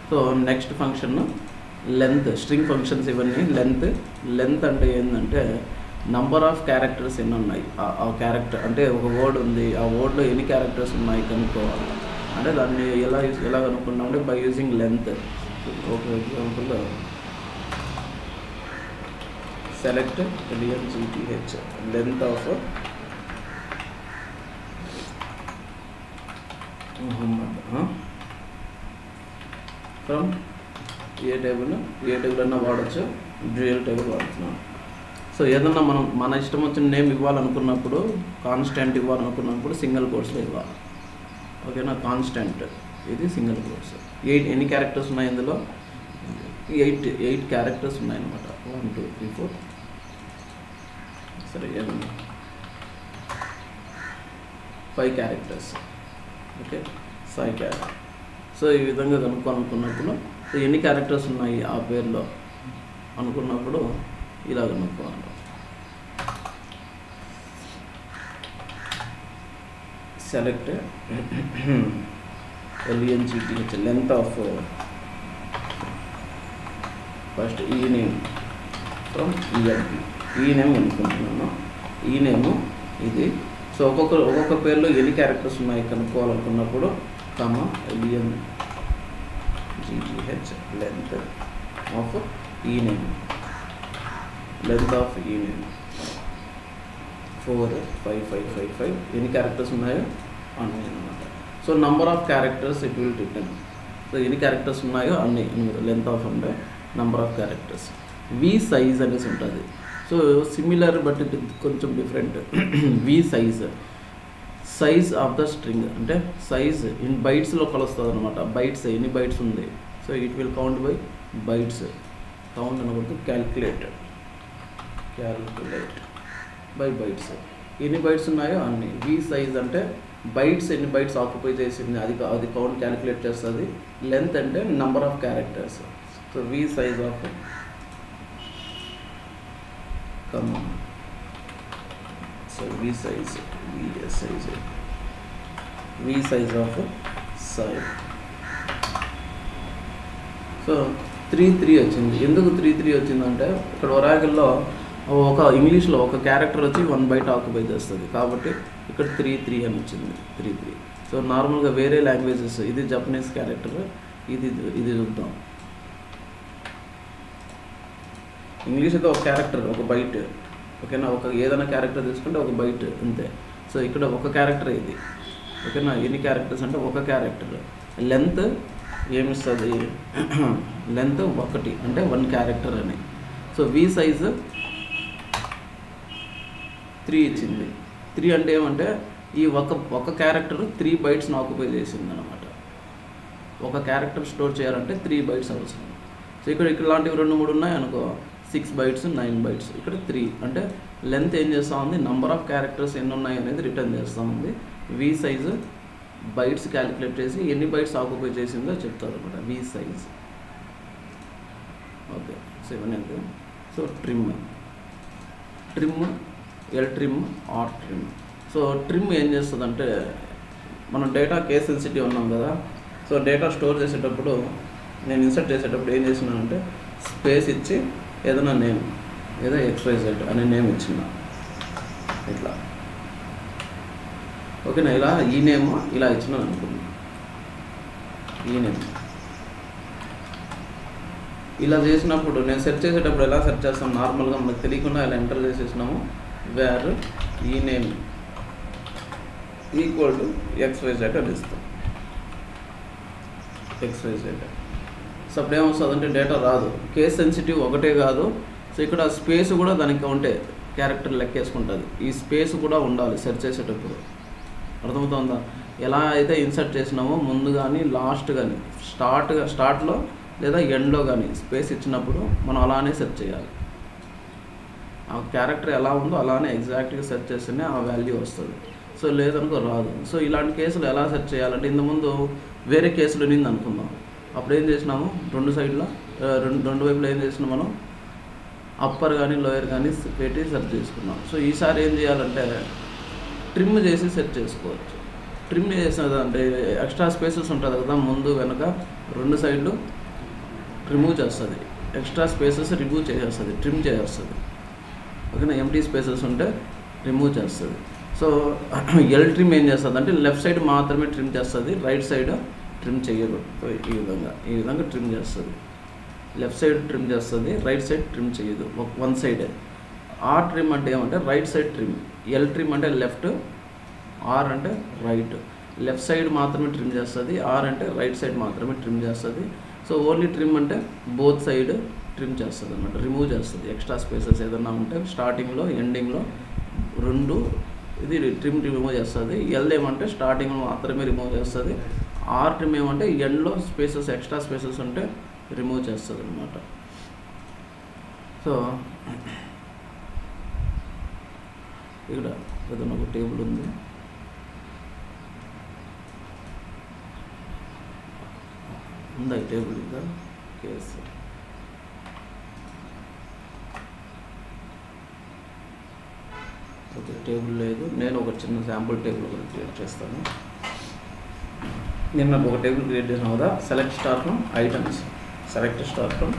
So next function length, string functions ఇవన్నీ. Length అంటే ఏంటంటే నంబర్ ఆఫ్ క్యారెక్టర్స్ ఎన్ని ఉన్నాయి, ఆ క్యారెక్టర్ అంటే ఒక వర్డ్ ఉంది, ఆ వర్డ్లో ఎన్ని క్యారెక్టర్స్ ఉన్నాయి కనుక్కోవాలి. అంటే దాన్ని ఎలా కనుక్కుంటామంటే బై యూజింగ్ లెంత్. ఒక example select LENGTH length of Muhammad from A table అన్నా వాడచ్చు, డ్యూయల్ టేబుల్ వాడుతున్నాను. సో ఏదన్నా మనం మన ఇష్టం వచ్చిన నేమ్ ఇవ్వాలనుకున్నప్పుడు, కాన్స్టెంట్ ఇవ్వాలనుకున్నప్పుడు సింగిల్ కోట్స్లో ఇవ్వాలి. ఓకేనా, కాన్స్టెంట్ ఇది సింగిల్ కోట్స్. 8 ఎన్ని క్యారెక్టర్స్ ఉన్నాయి ఇందులో? 8 క్యారెక్టర్స్ ఉన్నాయన్నమాట. 1 2 3 4 సరే ఏమన్నా 5 క్యారెక్టర్స్. Okay, 5 character. సో ఈ విధంగా కనుక్కోవాలనుకున్నప్పుడు ఎన్ని క్యారెక్టర్స్ ఉన్నాయి ఆ పేరులో అనుకున్నప్పుడు ఇలా కనుక్కోవాలి. Select LENGTH length of first ఈ నేమ్ ఫ్రమ్ ELP. ఈ నేమ్ అనుకుంటున్నాను, ఈ నేము ఇది. సో ఒక్కొక్క పేరులో ఎన్ని క్యారెక్టర్స్ ఉన్నాయి కనుక్కోవాలనుకున్నప్పుడు LENGTH లెంత్ ఆఫ్ ఈ నేమ్, లెంత్ ఆఫ్ ఈ నేమ్ 4 5 5 5 5 ఎన్ని క్యారెక్టర్స్ ఉన్నాయో అన్నీ అన్నమాట. So number of characters it will return. So ఎన్ని క్యారెక్టర్స్ ఉన్నాయో అన్నీ లెంత్ ఆఫ్ అంటే number of characters. V size అనేసి ఉంటుంది. సో సిమిలర్ బట్ ఇది కొంచెం different. V size of the string అంటే సైజ్ ఇన్ బైట్స్లో కలుస్తుంది అనమాట. బైట్స్ ఎన్ని బైట్స్ ఉంది, so it will count by bytes. Count అనకూడదు, క్యాల్కులేట్ బై బైట్స్. ఎన్ని బైట్స్ ఉన్నాయో అన్ని. వి సైజ్ అంటే బైట్స్ ఎన్ని బైట్స్ ఆక్యుపై చేసింది అది కౌంట్ క్యాలిక్యులేట్ చేస్తుంది. లెంత్ అంటే number of characters. So V size of V size of size. So 3 3 వచ్చింది. ఎందుకు 3 3 వచ్చిందంటే ఇక్కడ ఒరాకిల్లో ఇంగ్లీష్లో ఒక క్యారెక్టర్ వచ్చి 1 బైట్ ఆక్యుపై చేస్తుంది కాబట్టి ఇక్కడ 3 3 అని వచ్చింది. 3 3. సో నార్మల్గా వేరే లాంగ్వేజెస్, ఇది జపనీస్ క్యారెక్టర్, ఇది చూద్దాం. ఇంగ్లీష్ అయితే ఒక క్యారెక్టర్ ఒక బైట్. ఓకేనా, ఏదైనా క్యారెక్టర్ తీసుకుంటే ఒక బైట్ అంతే. సో ఇక్కడ ఒక క్యారెక్టర్ ఇది. ఓకేనా, ఎన్ని క్యారెక్టర్స్ అంటే ఒక క్యారెక్టర్. లెంత్ ఏమిస్తుంది, లెంత్ 1 అంటే 1 క్యారెక్టర్ అని. సో వి సైజ్ 3 ఇచ్చింది. 3 అంటే ఏమంటే ఈ ఒక క్యారెక్టర్ 3 బైట్స్ని ఆక్యుపై చేసింది అనమాట. ఒక క్యారెక్టర్ స్టోర్ చేయాలంటే 3 బైట్స్ అవసరం. సో ఇక్కడ ఇలాంటివి 2 3 ఉన్నాయి అనుకో, 6 బైట్స్ 9 బైట్స్. ఇక్కడ 3 అంటే లెంత్ ఏం చేస్తూ ఉంది, నంబర్ ఆఫ్ క్యారెక్టర్స్ ఎన్ని ఉన్నాయి అనేది రిటర్న్ చేస్తూ ఉంది. వి సైజ్ బైట్స్ క్యాలిక్యులేట్ చేసి ఎన్ని బైట్స్ ఆక్యుపై చేసిందో చెప్తారు అనమాట. వి సైజ్. ఓకే, సో ఇవన్నీ అంతే. So trim L trim R trim. So trim ఏం చేస్తుందంటే మనం డేటా కేస్ సెన్సిటివ్ ఉన్నాం కదా. సో డేటా స్టోర్ చేసేటప్పుడు నేను ఇన్సర్ట్ చేసేటప్పుడు ఏం చేసినానంటే స్పేస్ ఇచ్చి ఏదైనా నేమ్, ఏదో XYZ అనే నేమ్ ఇచ్చిన ఇట్లా. ఓకేనా, ఇలా ఈ నేమ్ ఇలా ఇచ్చినాను అనుకున్నాను. ఈ నేమ్ ఇలా చేసినప్పుడు నేను సెర్చ్ చేసేటప్పుడు ఎలా సెర్చ్ చేస్తాం, నార్మల్గా మనకు తెలియకుండా ఇలా ఎంటర్ చేసేసినాము. వేర్ ఈ నేమ్ ఈక్వల్ టు XYZ అని ఇస్తాం. XYZ. సో అప్పుడు ఏమొస్తుందంటే డేటా రాదు. కేస్ సెన్సిటివ్ ఒకటే కాదు, సో ఇక్కడ స్పేస్ కూడా దానికి ఉంటే క్యారెక్టర్ లెక్కేసుకుంటుంది. ఈ స్పేస్ కూడా ఉండాలి సెర్చ్ చేసేటప్పుడు. అర్థమవుతుందా? ఎలా అయితే ఇన్సర్ట్ చేసినామో ముందు కానీ లాస్ట్ కానీ స్టార్ట్లో లేదా ఎండ్లో కానీ స్పేస్ ఇచ్చినప్పుడు మనం అలానే సెర్చ్ చేయాలి. ఆ క్యారెక్టర్ ఎలా ఉందో అలానే ఎగ్జాక్ట్గా సెర్చ్ చేస్తేనే ఆ వాల్యూ వస్తుంది. సో లేదనుకో రాదు. సో ఇలాంటి కేసులు ఎలా సెర్చ్ చేయాలంటే ఇంతకుముందు వేరే కేసులు ఉన్నింది అనుకుందాం. అప్పుడు ఏం చేసినాము, రెండు వైపులో ఏం చేసినాం మనం, అప్పర్ కానీ లోయర్ కానీ పెట్టి సెర్చ్ చేసుకున్నాం. సో ఈసారి ఏం చేయాలంటే ట్రిమ్ చేసి సెర్చ్ చేసుకోవచ్చు. ట్రిమ్ చేసేది అంటే ఎక్స్ట్రా స్పేసెస్ ఉంటుంది కదా ముందు వెనక రెండు సైడ్లు రిమూవ్ చేస్తుంది, ఎక్స్ట్రా స్పేసెస్ రిమూవ్ చేసేస్తుంది, ట్రిమ్ చేసేస్తుంది. ఓకేనా, ఎంటీ స్పేసెస్ ఉంటే రిమూవ్ చేస్తుంది. సో ఎల్ ట్రిమ్ ఏం చేస్తుంది అంటే లెఫ్ట్ సైడ్ మాత్రమే ట్రిమ్ చేస్తుంది, రైట్ సైడ్ ట్రిమ్ చేయదు. ఈ విధంగా ట్రిమ్ చేస్తుంది. లెఫ్ట్ సైడ్ ట్రిమ్ చేస్తుంది, రైట్ సైడ్ ట్రిమ్ చేయదు, వన్ సైడే. ఆర్ ట్రిమ్ అంటే ఏమంటే right side trim, L trim అంటే లెఫ్ట్, ఆర్ అంటే రైట్. లెఫ్ట్ సైడ్ మాత్రమే ట్రిమ్ చేస్తుంది, ఆర్ అంటే రైట్ సైడ్ మాత్రమే ట్రిమ్ చేస్తుంది. సో ఓన్లీ ట్రిమ్ అంటే బోత్ సైడ్ ట్రిమ్ చేస్తుంది అన్నమాట, రిమూవ్ చేస్తుంది. ఎక్స్ట్రా స్పేసెస్ ఏదన్నా ఉంటే స్టార్టింగ్లో ఎండింగ్లో రెండు ఇది ట్రిమ్ రిమూవ్ చేస్తుంది. ఎల్ ఏమంటే స్టార్టింగ్లో మాత్రమే రిమూవ్ చేస్తుంది. ఆర్ ట్రిమ్ ఏమంటే ఎండ్లో స్పేసెస్ ఎక్స్ట్రా స్పేసెస్ ఉంటే రిమూవ్ చేస్తుంది అన్నమాట. సో ఇక్కడ ఏదైనా ఒక టేబుల్ ఉంది, ఉందా ఈ టేబుల్ ఇంకా కేసు. ఓకే, టేబుల్ లేదు. నేను ఒక చిన్న శాంపుల్ టేబుల్ కూడా క్రియేట్ చేస్తాను. నేను నాకు ఒక టేబుల్ క్రియేట్ చేసిన కదా, select star from items, select star from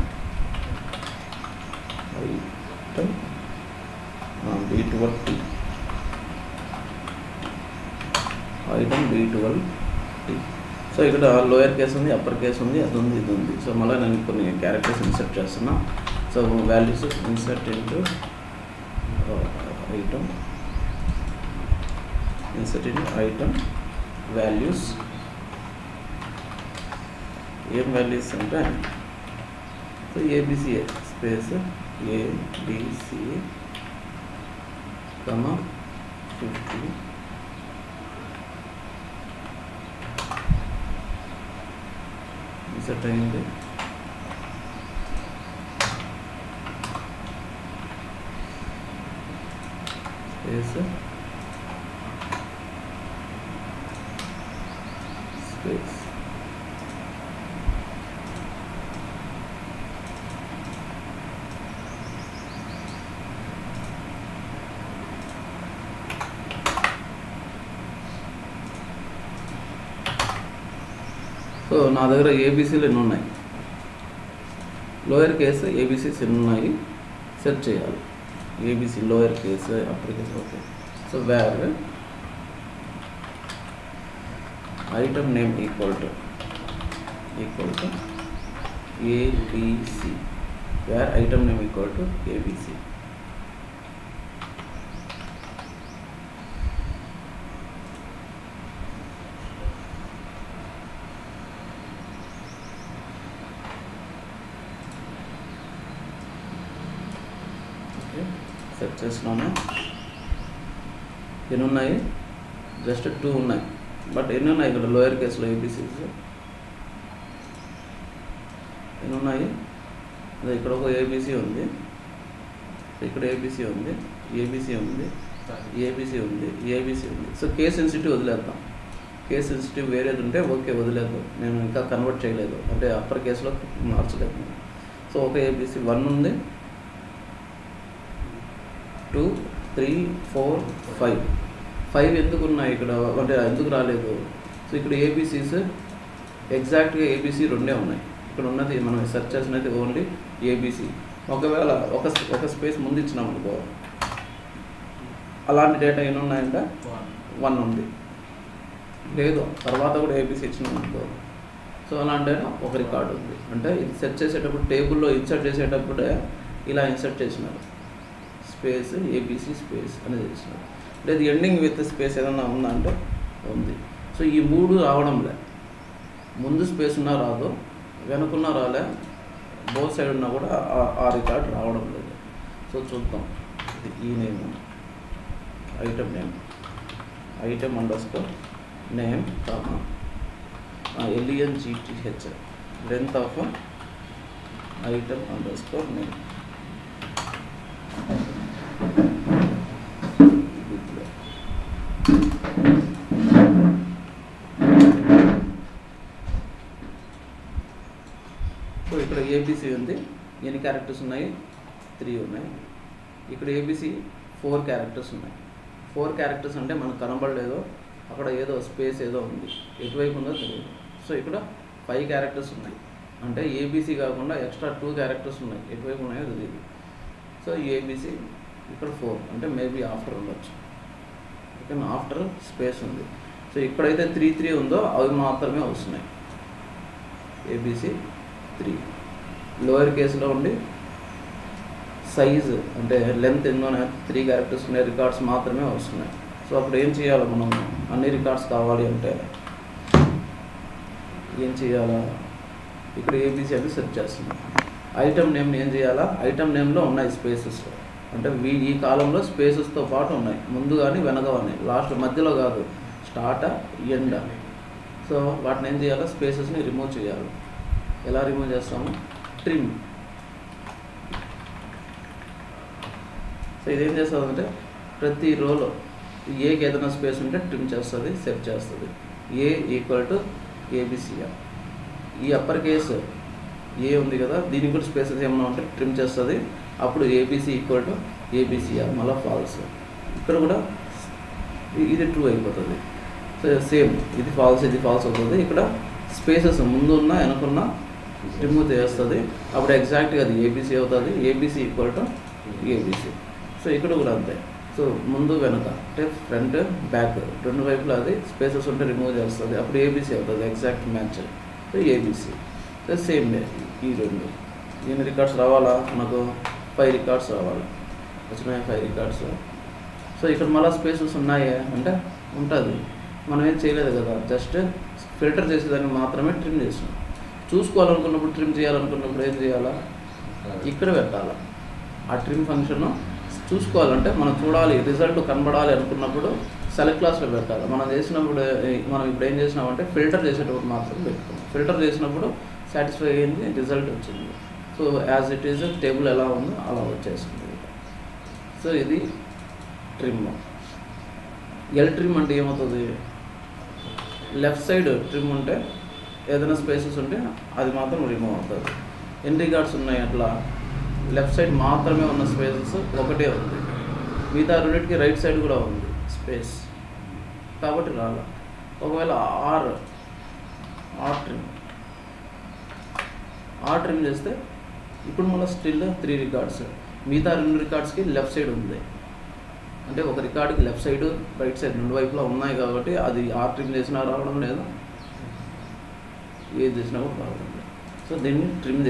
item B12T, item B12T. So ఇక్కడ లోయర్ కేస్ ఉంది, అప్పర్ కేస్ ఉంది, అది ఉంది, ఇది ఉంది. సో మళ్ళీ నేను కొన్ని క్యారెక్టర్స్ ఇన్సర్ట్ చేస్తున్నా. So values insert into item, insert into item values. ఏం వాల్యూస్ అంటే so ABC space ABC, 50 insert అయింది. స్పేస్ స్పేస్ సో నా దగ్గర ఏబీసీలు ఎన్ని ఉన్నాయి, లోయర్ కేసు ఏబీసీస్ ఎన్ని ఉన్నాయి సెర్చ్ చేయాలి. ABC lower case, upper case. Okay, so where item name equal to ABC, where item name equal to ABC. Search చేస్తున్నాను. ఎన్ని ఉన్నాయి, జస్ట్ 2 ఉన్నాయి. బట్ ఎన్ని ఉన్నాయి ఇక్కడ లోయర్ కేసులో ఏబీసీస్ ఎన్ని ఉన్నాయి? ఇక్కడ ఒక ఏబీసీ ఉంది, ఇక్కడ ఏబీసీ ఉంది, ఏబీసీ ఉంది, ఏబీసీ ఉంది, ఏబీసీ ఉంది. సో కేస్ సెన్సిటివ్ వదిలేద్దాం. కేస్ సెన్సిటివ్ వేరేది ఉంటే ఓకే వదిలేద్దాం, నేను ఇంకా కన్వర్ట్ చేయలేదు అంటే అప్పర్ కేసులో మార్చలేదు. సో ఒక ఏబీసీ 1 ఉంది, 2, 3, 4, 5 ఎందుకు ఉన్నాయి ఇక్కడ అంటే ఎందుకు రాలేదు? సో ఇక్కడ ఏబీసీస్ ఎగ్జాక్ట్గా ఏబీసీ 2 ఉన్నాయి. ఇక్కడ ఉన్నది మనం సెర్చ్ చేసినది ఓన్లీ ఏబీసీ. ఒకవేళ ఒక స్పేస్ ముందు ఇచ్చినాం అనుకో, అలాంటి డేటా ఎన్ని ఉన్నాయంటే 1 ఉంది. లేదు తర్వాత కూడా ఏబీసీ ఇచ్చినాం అనుకో, సో అలాంటి ఒక రికార్డు ఉంది. అంటే ఇది సెర్చ్ చేసేటప్పుడు టేబుల్లో ఇన్సర్ట్ చేసేటప్పుడే ఇలా ఇన్సర్ట్ చేసినారు, స్పేస్ ఏబీసీ స్పేస్ అనేది చేసినారు. లేదు ఎండింగ్ విత్ స్పేస్ ఏదన్నా ఉందా అంటే ఉంది. సో ఈ 3 రావడంలే, ముందు స్పేస్ ఉన్నా రాదు, వెనుకున్నా రాలే, బోత్ సైడ్ ఉన్నా కూడా ఆ రికార్డ్ రావడం లేదు. సో చూద్దాం. ఇది ఈ name, item name, item underscore name comma LENGTH, length of item underscore name. So ఇక్కడ ఏబీసీ ఉంది, ఎన్ని క్యారెక్టర్స్ ఉన్నాయి? 3 ఉన్నాయి. ఇక్కడ ఏబీసీ 4 క్యారెక్టర్స్ ఉన్నాయి. 4 క్యారెక్టర్స్ అంటే మనకు కనబడలేదు, అక్కడ ఏదో స్పేస్ ఏదో ఉంది, ఎటువైపు ఉందో తెలియదు. సో ఇక్కడ 5 క్యారెక్టర్స్ ఉన్నాయి, అంటే ఏబీసీ కాకుండా ఎక్స్ట్రా 2 క్యారెక్టర్స్ ఉన్నాయి, ఎటువైపు ఉన్నాయో తెలియదు. సో ఏబీసీ ఇక్కడ 4 అంటే మేబీ ఆఫ్టర్ ఉండొచ్చు. ఓకే, ఆఫ్టర్ స్పేస్ ఉంది. సో ఇక్కడైతే 3 ఉందో అవి మాత్రమే వస్తున్నాయి. ఏబీసీ 3 లోయర్ కేసులో ఉండి సైజ్ అంటే లెంత్ ఎన్నో 3 క్యారెక్టర్స్ ఉన్నాయి, రికార్డ్స్ మాత్రమే వస్తున్నాయి. సో అప్పుడు ఏం చేయాలి, మనం అన్ని రికార్డ్స్ కావాలి అంటే ఏం చేయాలా, ఇక్కడ ఏబీసీ అని సెర్చ్ చేస్తున్నాం. ఐటమ్ నేమ్ని ఏం చేయాలా, ఐటమ్ నేమ్లో ఉన్నాయి స్పేసెస్, అంటే ఈ కాలంలో స్పేసెస్తో పాటు ఉన్నాయి, ముందు కానీ వెనక కానీ, లాస్ట్ మధ్యలో కాదు, స్టార్ట్ ఎండ్. సో వాటిని ఏం చేయాలా, స్పేసెస్ని రిమూవ్ చేయాలి. ఎలా రిమూవ్ చేస్తాము, ట్రిమ్. సో ఇదేం చేస్తుంది అంటే ప్రతి రోలో ఏకి ఏదైనా స్పేస్ ఉంటే ట్రిమ్ చేస్తుంది, సెట్ చేస్తుంది. ఏ ఈక్వల్ టు ఏబిసిఆర్. ఈ అప్పర్ కేసు ఏ ఉంది కదా, దీనికి కూడా స్పేసెస్ ఏమన్నా ఉంటే ట్రిమ్ చేస్తుంది. అప్పుడు ఏబిసి ఈక్వల్ టు ఏబిసిఆర్, మళ్ళీ ఫాల్స్. ఇక్కడ కూడా ఇది ట్రూ అయిపోతుంది. సో సేమ్ ఇది ఫాల్స్, ఇది ఫాల్స్ అవుతుంది. ఇక్కడ స్పేసెస్ ముందు ఉన్న వెనకున్న రిమూవ్ చేస్తుంది, అప్పుడు ఎగ్జాక్ట్గా అది ఏబీసీ అవుతుంది. ABC equal to ABC. So ఇక్కడ కూడా అంతే. సో ముందు వెనక అంటే ఫ్రంట్ బ్యాక్ రెండు వైపులా అది స్పేసెస్ ఉంటే రిమూవ్ చేస్తుంది, అప్పుడు ఏబీసీ అవుతుంది, exact match. So ABC. So same day ఈ రెండు. ఎన్ని రికార్డ్స్ రావాలా, మనకు 5 రికార్డ్స్ రావాలి. వచ్చినాయి 5 రికార్డ్స్. సో ఇక్కడ మళ్ళీ స్పేసెస్ ఉన్నాయి అంటే ఉంటుంది, మనం ఏం చేయలేదు కదా, జస్ట్ ఫిల్టర్ చేసేదాన్ని మాత్రమే ట్రిమ్ చేసినాం. చూసుకోవాలనుకున్నప్పుడు, ట్రిమ్ చేయాలనుకున్నప్పుడు ఏం చేయాలా, ఇక్కడ పెట్టాలా. ఆ ట్రిమ్ ఫంక్షన్ చూసుకోవాలంటే మనం చూడాలి, రిజల్ట్ కనబడాలి అనుకున్నప్పుడు సెలెక్ట్ క్లాస్లో పెట్టాలి. మనం చేసినప్పుడు, మనం ఇప్పుడు ఏం చేసినామంటే ఫిల్టర్ చేసేటప్పుడు మాత్రం పెట్టుకున్నాం. ఫిల్టర్ చేసినప్పుడు సాటిస్ఫై అయ్యింది, రిజల్ట్ వచ్చింది. So as it is table ఎలా ఉందో అలా వచ్చేస్తుంది. సో ఇది ట్రిమ్. ఎల్ ట్రిమ్ అంటే ఏమవుతుంది, లెఫ్ట్ సైడ్ ట్రిమ్ ఉంటే ఏదైనా స్పేసెస్ ఉంటే అది మాత్రం రిమూవ్ అవుతుంది. ఎన్ని రికార్డ్స్ ఉన్నాయి అట్లా, లెఫ్ట్ సైడ్ మాత్రమే ఉన్న స్పేసెస్ ఒకటే ఉంది, మిగతా రెండింటికి రైట్ సైడ్ కూడా ఉంది స్పేస్, కాబట్టి రాలా. ఒకవేళ ఆర్ ట్రిమ్ చేస్తే ఇప్పుడు మళ్ళీ స్టిల్ 3 రికార్డ్స్, మిగతా 2 రికార్డ్స్కి లెఫ్ట్ సైడ్ ఉంది. అంటే ఒక రికార్డ్కి లెఫ్ట్ సైడ్ రైట్ సైడ్ రెండు వైపులా ఉన్నాయి కాబట్టి అది ఆర్ ట్రిమ్ చేసినా రావడం లేదు, ఏది చేసినా కూడా రావడం లేదు. సో దీన్ని ట్రిమ్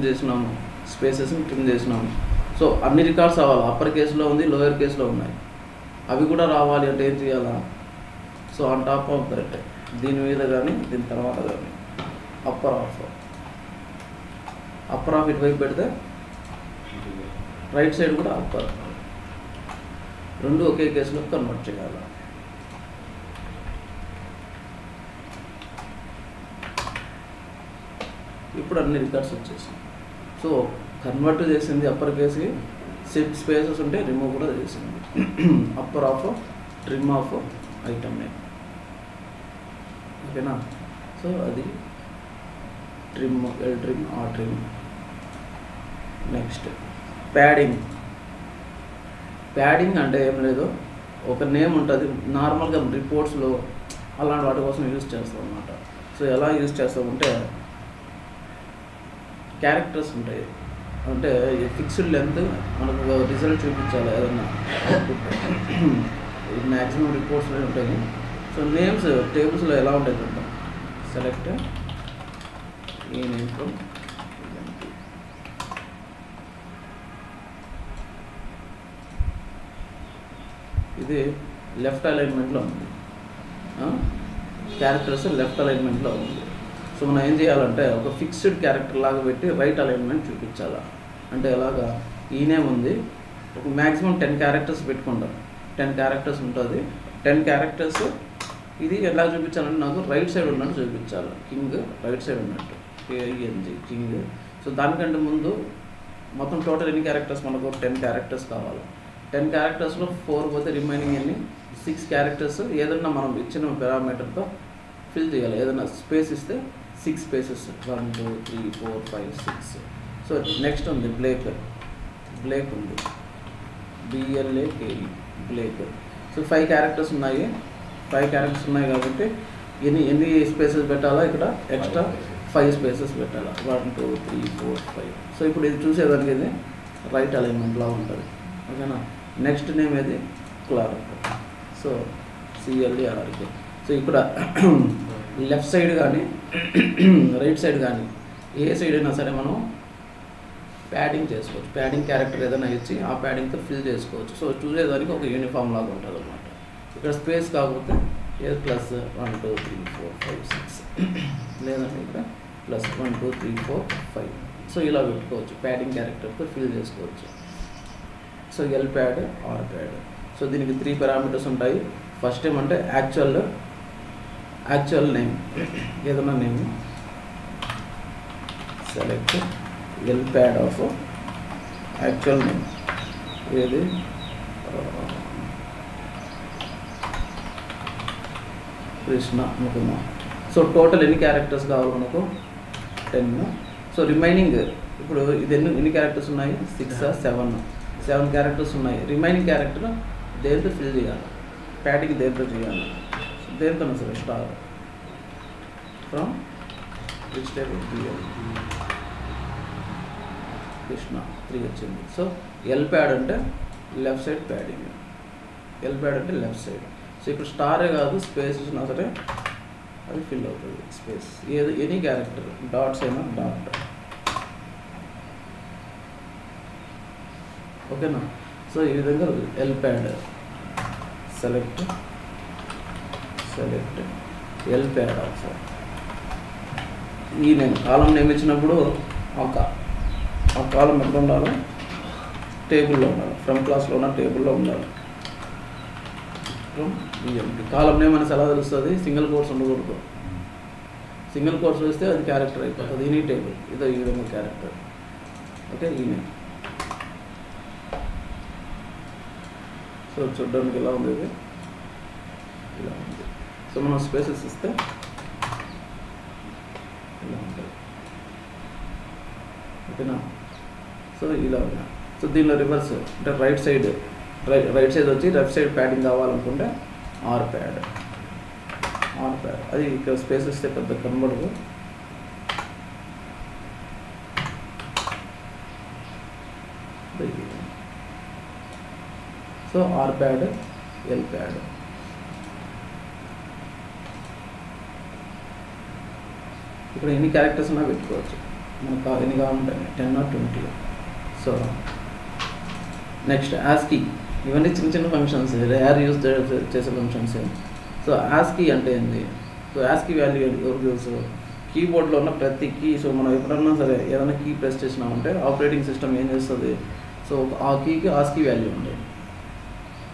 చేసినాము, స్పేసెస్ని ట్రిమ్ చేసినాము. సో అన్ని రికార్డ్స్ రావాలి, అప్పర్ కేసులో ఉంది, లోయర్ కేసులో ఉన్నాయి, అవి కూడా రావాలి అంటే ఏం చేయాలా. So on top of that, దీని మీద కానీ దీని తర్వాత కానీ అప్పర్ ఆఫ్ ఇటువైపు పెడితే రైట్ సైడ్ కూడా అప్పర్, రెండు ఒకే కేసులో కన్వర్ట్ చేయాలి. ఇప్పుడు అన్ని రికార్డ్స్ వచ్చేసాయి. సో కన్వర్ట్ చేసింది అప్పర్ కేసుకి, స్పేసెస్ ఉంటే రిమూవ్ కూడా చేసింది. Upper of trim of item name. ఓకేనా. సో అది trim, L trim, R trim. Next padding అంటే ఏం లేదు, ఒక నేమ్ ఉంటుంది, నార్మల్గా రిపోర్ట్స్లో అలాంటి వాటి కోసం యూజ్ చేస్తాం అన్నమాట. సో ఎలా యూజ్ చేస్తామంటే క్యారెక్టర్స్ ఉంటాయి, అంటే ఫిక్స్డ్ లెంత్ మనకు రిజల్ట్ చూపించాలి ఏదన్నా అవుట్పుట్, మ్యాక్సిమం రిపోర్ట్స్లో ఉంటాయి. సో నేమ్స్ టేబుల్స్లో ఎలా ఉంటాయి చూద్దాం. సెలెక్ట్ ఈ నేమ్ ఫ్రమ్, ఇది లెఫ్ట్ అలైన్మెంట్లో ఉంది, క్యారెక్టర్స్ లెఫ్ట్ అలైన్మెంట్లో ఉంది. సో మనం ఏం చేయాలంటే ఒక ఫిక్స్డ్ క్యారెక్టర్ లాగా పెట్టి రైట్ అలైన్మెంట్ చూపించాలా. అంటే ఎలాగా, ఈ నేమ్ ఉంది, ఒక మ్యాక్సిమం 10 క్యారెక్టర్స్ పెట్టుకుంటాం, 10 క్యారెక్టర్స్ ఉంటుంది. 10 క్యారెక్టర్స్ ఇది ఎలా చూపించాలంటే నాకు రైట్ సైడ్ ఉన్నట్టు చూపించాలి, కింగ్ రైట్ సైడ్ ఉన్నట్టు, కేఎన్జి కింగ్. సో దానికంటే ముందు మొత్తం టోటల్ ఎన్ని క్యారెక్టర్స్, మనకు 10 క్యారెక్టర్స్ కావాలి. 10 క్యారెక్టర్స్లో 4 పోతే రిమైనింగ్ ఎన్ని, 6 క్యారెక్టర్స్ ఏదన్నా మనం ఇచ్చిన పారామీటర్తో ఫిల్ చేయాలి. ఏదైనా స్పేస్ ఇస్తే 6 స్పేసెస్, 1 2 3 4 5 6. సో నెక్స్ట్ ఉంది బ్లేక్ ఉంది, BLAKE బ్లేక్. సో 5 క్యారెక్టర్స్ ఉన్నాయి. 5 క్యారెక్టర్స్ ఉన్నాయి కాబట్టి ఎన్ని స్పేసెస్ పెట్టాలా ఇక్కడ ఎక్స్ట్రా 5 స్పేసెస్ పెట్టాలా. 1 2 3 4 5. సో ఇప్పుడు ఇది చూసేదానికి ఇది రైట్ అలైన్మెంట్లో ఉంటుంది. ఓకేనా. నెక్స్ట్ నేమ్ ఏది క్లార్క్. So CLARK. సో ఇక్కడ లెఫ్ట్ సైడ్ కానీ రైట్ సైడ్ కానీ ఏ సైడ్ అయినా సరే మనం ప్యాడింగ్ చేసుకోవచ్చు. ప్యాడింగ్ క్యారెక్టర్ ఏదైనా ఇచ్చి ఆ ప్యాడింగ్తో ఫిల్ చేసుకోవచ్చు. సో చూసేదానికి ఒక యూనిఫామ్ లాగా ఉంటుంది అనమాట. ఇక్కడ స్పేస్ కాకపోతే ఏ ప్లస్ 1 2 3 4 5 6 లేదంటే ఇక్కడ ప్లస్ 1 2 3 4 5. సో ఇలా పెట్టుకోవచ్చు. ప్యాడింగ్ క్యారెక్టర్తో ఫిల్ చేసుకోవచ్చు. So L pad R pad. So దీనికి 3 పారామీటర్స్ ఉంటాయి. ఫస్ట్ ఏమంటే యాక్చువల్ నేమ్ ఏదైనా name select L pad of actual name ఏది కృష్ణ అనుకుందాం. సో టోటల్ ఎన్ని క్యారెక్టర్స్ కావాలి మనకు 10. సో రిమైనింగ్ ఇప్పుడు ఇది ఎన్ని క్యారెక్టర్స్ ఉన్నాయి 6 7 క్యారెక్టర్స్ ఉన్నాయి. రిమైనింగ్ క్యారెక్టర్ దేంతో ఫిల్ చేయాలి, ప్యాడింగ్ దేంతో చేయాలి, దేంతో సరే star from which type BL Krishna 3 వచ్చింది. సో ఎల్ ప్యాడ్ అంటే left side padding, L pad అంటే లెఫ్ట్ సైడ్. సో ఇక్కడ స్టారే కాదు స్పేస్ ఇచ్చినా సరే అది ఫిల్ అవుతుంది స్పేస్. ఎనీ క్యారెక్టర్ డాట్స్ అయినా డాట్. ఓకేనా. సో ఈ విధంగా L pad select L pad of ఈ నేమ్ కాలం నేమ్ ఇచ్చినప్పుడు ఆ కాలం ఎక్కడ ఉండాలి, టేబుల్లో ఉండాలి. ఫ్రమ్ క్లాస్లో ఉన్న టేబుల్లో ఉండాలి. ఫ్రమ్ BMP కాలం నేమ్ అనేసి ఎలా తెలుస్తుంది, సింగిల్ కోర్స్ ఉండకూడదు. సింగిల్ కోర్స్ వేస్తే అది క్యారెక్టర్ అయిపోతుంది. ఈ టేబుల్ ఇదో ఈ విధంగా క్యారెక్టర్. ఓకే. ఈ నేమ్ సో చూడడానికి ఎలా ఉంది, ఇది ఇలా ఉంది. సో మనం స్పేసెస్ ఇస్తే ఇలా ఉంటుంది. ఓకేనా. సో ఇలా ఉన్నా. సో దీనిలో రివర్స్ అంటే రైట్ సైడ్ వచ్చి లెఫ్ట్ సైడ్ ప్యాడింగ్ కావాలనుకుంటే ఆర్ ప్యాడ్. అది ఇక్కడ స్పేస్ ఇస్తే పెద్ద కనబడదు. So R pad L pad. ఇక్కడ ఎన్ని క్యారెక్టర్స్ ఉన్నా పెట్టుకోవచ్చు. మనకు ఎన్ని కావాలంటే 10 or 20. So next ASCII. ఇవన్నీ చిన్న ఫంక్షన్స్, రేర్ యూజ్ చేసే ఫంక్షన్స్. సో ASCII అంటే ఏంది, సో ASCII వాల్యూ ఎవరు తెలుసు, కీబోర్డ్లో ఉన్న ప్రతి కీ. సో మనం ఎప్పుడన్నా సరే ఏదైనా కీ ప్రెస్ చేసినామంటే ఆపరేటింగ్ సిస్టమ్ ఏం చేస్తుంది, సో ఆ కీకి ASCII వాల్యూ ఉంటుంది.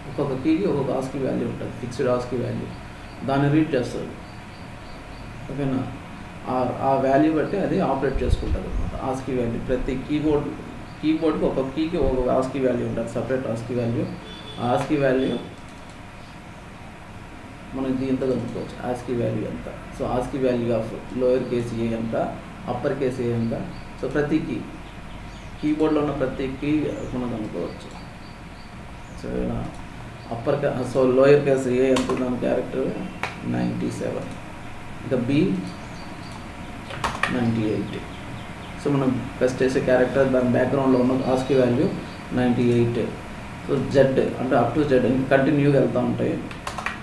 ఒక్కొక్క కీకి ఒక్కొక్క ASCII వాల్యూ ఉంటుంది, ఫిక్స్డ్ ASCII వాల్యూ. దాన్ని రీడ్ చేస్తుంది. ఓకేనా. ఆ వాల్యూ బట్టి అది ఆపరేట్ చేసుకుంటుంది అనమాట. ASCII వాల్యూ ప్రతి కీబోర్డ్కి ఒక కీకి ఒక ASCII వాల్యూ ఉంటుంది, సపరేట్ ASCII వాల్యూ. ఆ ASCII వాల్యూ మనం దీంతో కనుక్కోవచ్చు. ASCII వాల్యూ ఎంత, so ASCII value of lower case A ఎంత, అప్పర్ కేస్ ఏ ఎంత. సో ప్రతి కీబోర్డ్లో ఉన్న ప్రతి కీ మనం కనుక్కోవచ్చు. So so lower case A ఎంత ఉందని క్యారెక్టర్ 97, ఇంకా B 98. సో మనం ప్రెస్ చేసే క్యారెక్టర్ దాని బ్యాక్గ్రౌండ్లో ఉన్న ASCII వాల్యూ 98. సో Z అంటే అప్ టు Z కంటిన్యూగా వెళ్తూ ఉంటాయి.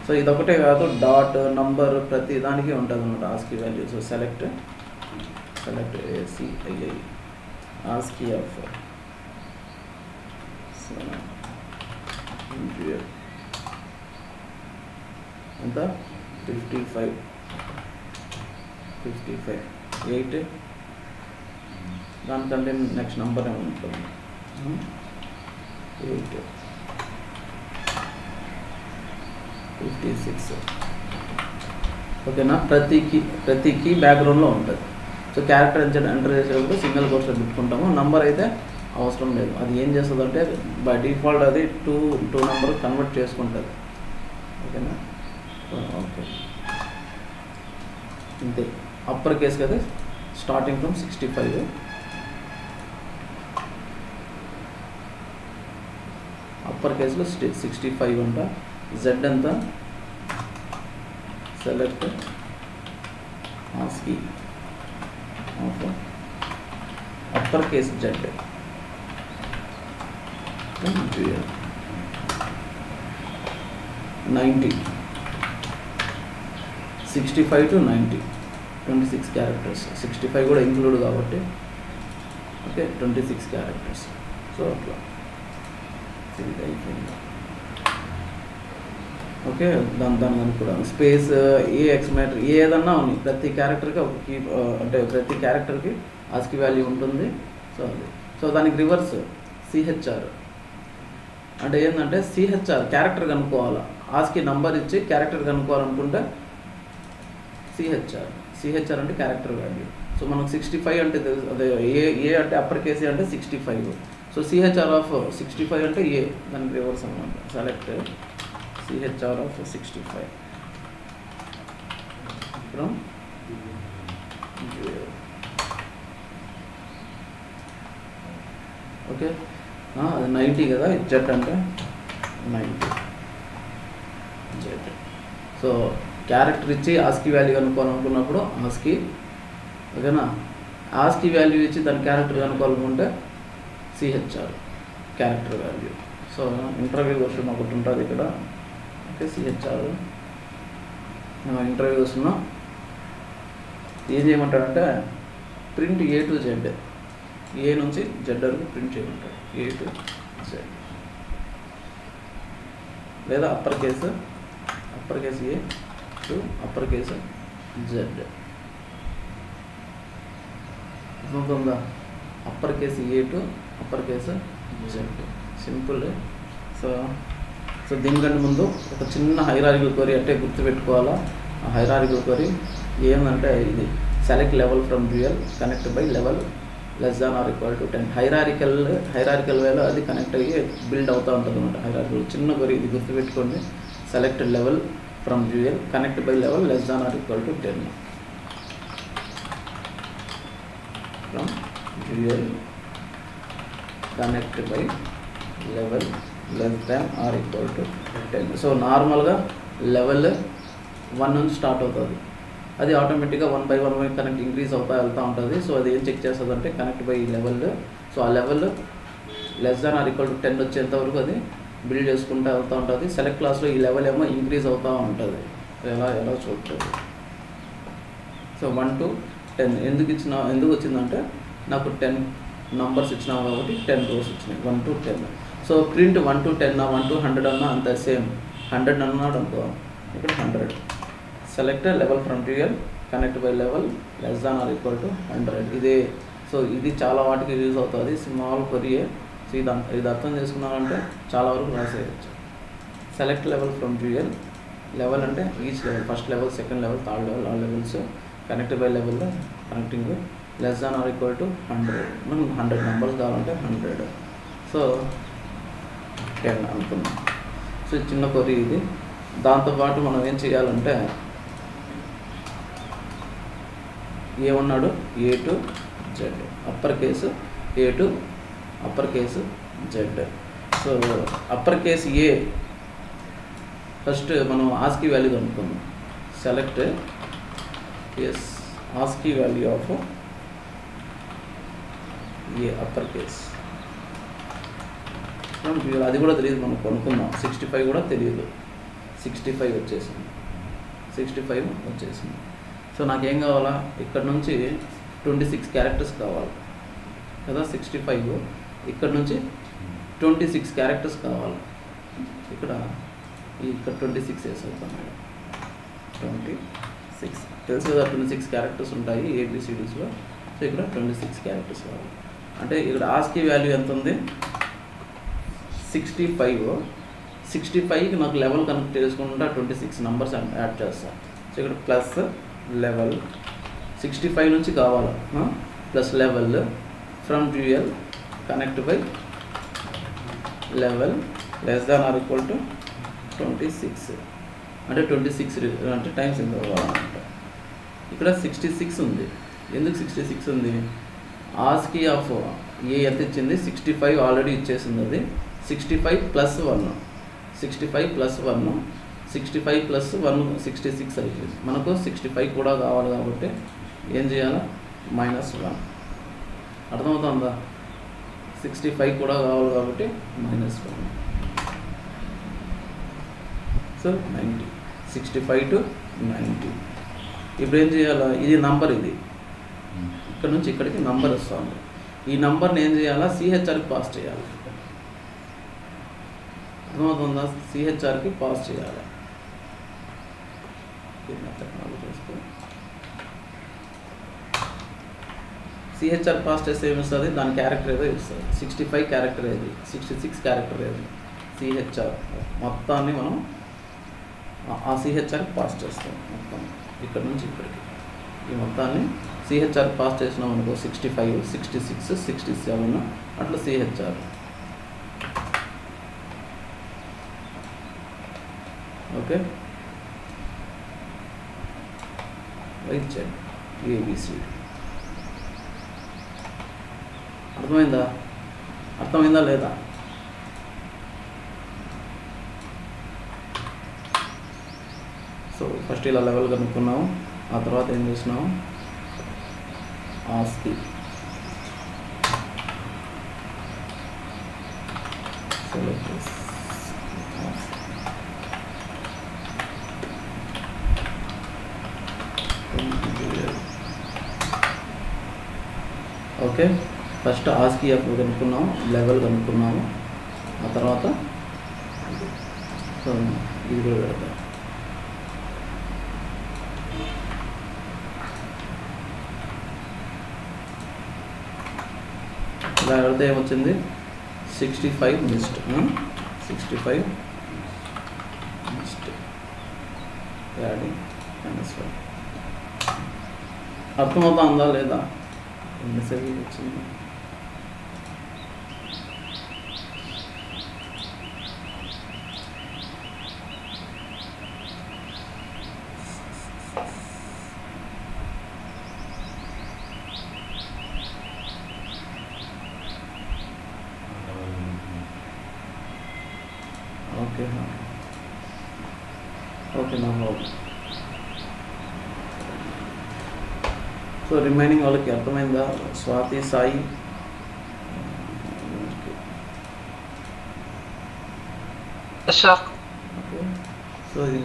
సో ఇదొకటే కాదు, డాట్ నంబర్ ప్రతి దానికి ఉంటుంది అన్నమాట ASCII value. So select ASCII ASCII of ఎంత 55 8. దానికంటే నెక్స్ట్ నెంబర్ ఏముంటుంది 8 56. ఓకేనా. ప్రతి కీ బ్యాక్గ్రౌండ్లో ఉంటుంది. సో క్యారెక్టర్ ఎంటర్ చేసేటప్పుడు సింగిల్ కోర్స్లో పెట్టుకుంటాము. నంబర్ అయితే అవసరం లేదు. అది ఏం చేస్తుంది అంటే బై డిఫాల్ట్ అది 2 నెంబర్ కన్వర్ట్ చేసుకుంటుంది. ఓకేనా. ఓకే ఇంతే. అప్పర్ కేస్ కదా స్టార్టింగ్ ఫ్రమ్ 65. అప్పర్ కేసులో 65 అంట. జెడ్ ఎంత, select ASCII of upper case Z 90, 65 to 90, 26 characters. 65 కూడా ఇంక్లూడ్ కాబట్టి ఓకే 26 క్యారెక్టర్స్. సో అట్లా అయిపోయింది. ఓకే దాని అనుకోవడం స్పేస్ ఏ ఎక్స్మేటర్ ఏదన్నా ఉంది, ప్రతి క్యారెక్టర్కి ఒక కీ అంటే ప్రతి క్యారెక్టర్కి ASCII వాల్యూ ఉంటుంది. సో అది సో దానికి రివర్స్ CHR అంటే ఏంటంటే CHR క్యారెక్టర్ కనుక్కోవాలా. ASCII నంబర్ ఇచ్చి క్యారెక్టర్ కనుక్కోవాలనుకుంటే CHR అంటే క్యారెక్టర్ వాల్యూ. సో మనకు 65 అంటే తెలుసు, అదే ఏ అంటే అప్పర్ కేసీ అంటే 65. సో CHR ఆఫ్ 65 అంటే ఏ, దానికి రివర్స్ అనమాట. Select CHR of 65 from okay అది 90 కదా, జెడ్ అంటే 90 జెడ్. సో క్యారెక్టర్ ఇచ్చి ASCII వాల్యూ కనుక్కోవాలనుకున్నప్పుడు ASCII ఓకేనా. ASCII వాల్యూ ఇచ్చి దాని క్యారెక్టర్ కనుక్కోవాలనుకుంటే CHR character value. So interview question ఒకటి ఉంటుంది ఇక్కడ. ఓకే CHR ఇంటర్వ్యూ వస్తున్నాం. ఏం చేయమంటాడంటే print A to Z, A నుంచి జెడ్ వరకు ప్రింట్ చేయమంటాడు. A to Z లేదా upper case A to upper case Z. అర్థమవుతుందా? Upper case A to upper case Z simple. So దీనికంటే ముందు ఒక చిన్న హైరార్కికల్ క్వరీ అంటే గుర్తుపెట్టుకోవాలా. ఆ హైరార్కికల్ క్వరీ ఏంటంటే ఇది select level from dual connect by level less than or equal to 10. Hierarchical వేలో అది కనెక్ట్ అయ్యి బిల్డ్ అవుతూ ఉంటుంది అనమాట. హైరార్కికల్ చిన్న క్వరీ ఇది గుర్తుపెట్టుకోండి. Select level from dual connect by level less than or equal to 10. From dual connect by level less than or equal to 10. So నార్మల్గా లెవెల్ 1 నుంచి స్టార్ట్ అవుతుంది. అది ఆటోమేటిక్గా 1 by 1 కనెక్ట్ ఇంక్రీజ్ అవుతా వెళ్తూ ఉంటుంది. సో అది ఏం చెక్ చేస్తుంది అంటే కనెక్ట్ బై లెవెల్. సో ఆ level less than or equal to 10 వచ్చేంత వరకు అది బిల్డ్ చేసుకుంటూ వెళ్తూ ఉంటుంది. సెలెక్ట్ క్లాస్లో ఈ లెవెల్ ఏమో ఇంక్రీజ్ అవుతూ ఉంటుంది. ఎలా చూస్తుంది. సో 1 to 10 ఎందుకు వచ్చిందంటే నాకు 10 నంబర్స్ ఇచ్చినావు కాబట్టి 10 rows వచ్చినాయి. 1 to 10. So print 1 to 10 1 to 100 అన్నా అంత సేమ్. 100 అన్నాడు అనుకో, ఇక్కడ 100. Select level from dual connect by level less than or equal to 100 ఇదే. సో ఇది చాలా వాటికి యూజ్ అవుతుంది. స్మాల్ కొరియే. సో ఇది అర్థం చేసుకున్నామంటే చాలా వరకు రాసేయచ్చు. Select level from dual, level అంటే each level, first level, second level, third level, ఆ లెవెల్స్ కనెక్ట్ బై లెవెల్లో connecting less than or equal to 100. మనం 100 నెంబర్స్ కావాలంటే 100. సో 10 అనుకున్నాం. సో చిన్న కొరీ ఇది. దాంతోపాటు మనం ఏం చేయాలంటే ఏమన్నాడు A to Z upper case A to upper case Z. So upper case A first మనం ASCII వాల్యూ కనుక్కుందాం. Select ASCII value of A upper case. అది కూడా తెలియదు మనం కొనుక్కుందాం. 65 కూడా తెలియదు. 65 వచ్చేసింది. 65 వచ్చేసింది. సో నాకేం కావాలా, ఇక్కడ నుంచి 26 క్యారెక్టర్స్ కావాలి కదా. 65 ఇక్కడ నుంచి 26 క్యారెక్టర్స్ కావాలి. ఇక్కడ 26 వేసేద్దాం మేడం. 26 తెలుసు కదా, 26 క్యారెక్టర్స్ ఉంటాయి ABCDస్లో. సో ఇక్కడ 26 క్యారెక్టర్స్ కావాలి. అంటే ఇక్కడ ASCII వాల్యూ ఎంత ఉంది, 65. 65కి నాకు లెవెల్ కనెక్ట్ చేసుకుంటా 26 నెంబర్స్ యాడ్ చేస్తాను. సో ఇక్కడ ప్లస్ లెవెల్ 65 నుంచి కావాలి, plus level from dual connect by level less than or equal to 26. అంటే 26 అంటే టైమ్స్ ఎంత కావాలన్నమాట. ఇక్కడ 66 ఉంది. ఎందుకు 66 ఉంది? ASCII ఆఫ్ ఏ ఎంత ఇచ్చింది, 65 ఆల్రెడీ ఇచ్చేసింది. అది 65 ప్లస్ 1 65 ప్లస్ 1 65 ప్లస్ 1 66 అయిపోయింది. మనకు 65 కూడా కావాలి కాబట్టి ఏం చేయాలి? -1. అర్థమవుతుందా? 65 కూడా కావాలి కాబట్టి -1. సో 90. 65 to 90. ఇప్పుడు ఏం చేయాలా? ఇది నంబర్, ఇది ఇక్కడ నుంచి ఇక్కడికి నంబర్ వస్తుంది. ఈ నంబర్ని ఏం చేయాలా? సిహెచ్ఆర్కి పాస్ చేయాలి. అర్థమవుతుందా? సిహెచ్ఆర్కి పాస్ చేయాలి. సిహెచ్ఆర్ పాస్ చేస్తే ఏమిస్తుంది? దాని క్యారెక్టర్ ఏదో ఇస్తుంది. 65 క్యారెక్టర్ ఏది, 66 క్యారెక్టర్ ఏది, సిహెచ్ఆర్ మొత్తాన్ని మనం ఆ సిహెచ్ఆర్కి పాస్ చేస్తాం. మొత్తం ఇక్కడ నుంచి ఇక్కడికి ఈ మొత్తాన్ని సిహెచ్ఆర్ పాస్ చేసినాం అనుకో, 65, 66, 67 అట్లా CHR. Okay, right check ABC. అర్థమైందా లేదా? సో ఫస్ట్ ఇలా లెవెల్ కనుక్కున్నాము. ఆ తర్వాత ఏం చేసినాము? ASCII okay, first ASCII app కనుక్కున్నాము, లెవెల్ కనుక్కున్నాము. ఆ తర్వాత ఇది కూడా పెడతాం. ఇలా పెడితే ఏమొచ్చింది? 65 మిస్డ్. 65 missed adding -1. అర్థమవుతుందా లేదా? మెసేజ్ వచ్చింది. Okay okay, no problem. So remaining వాళ్ళకి అర్థమైందా? స్వాతి, సాయి, ఓకే. సో ఇది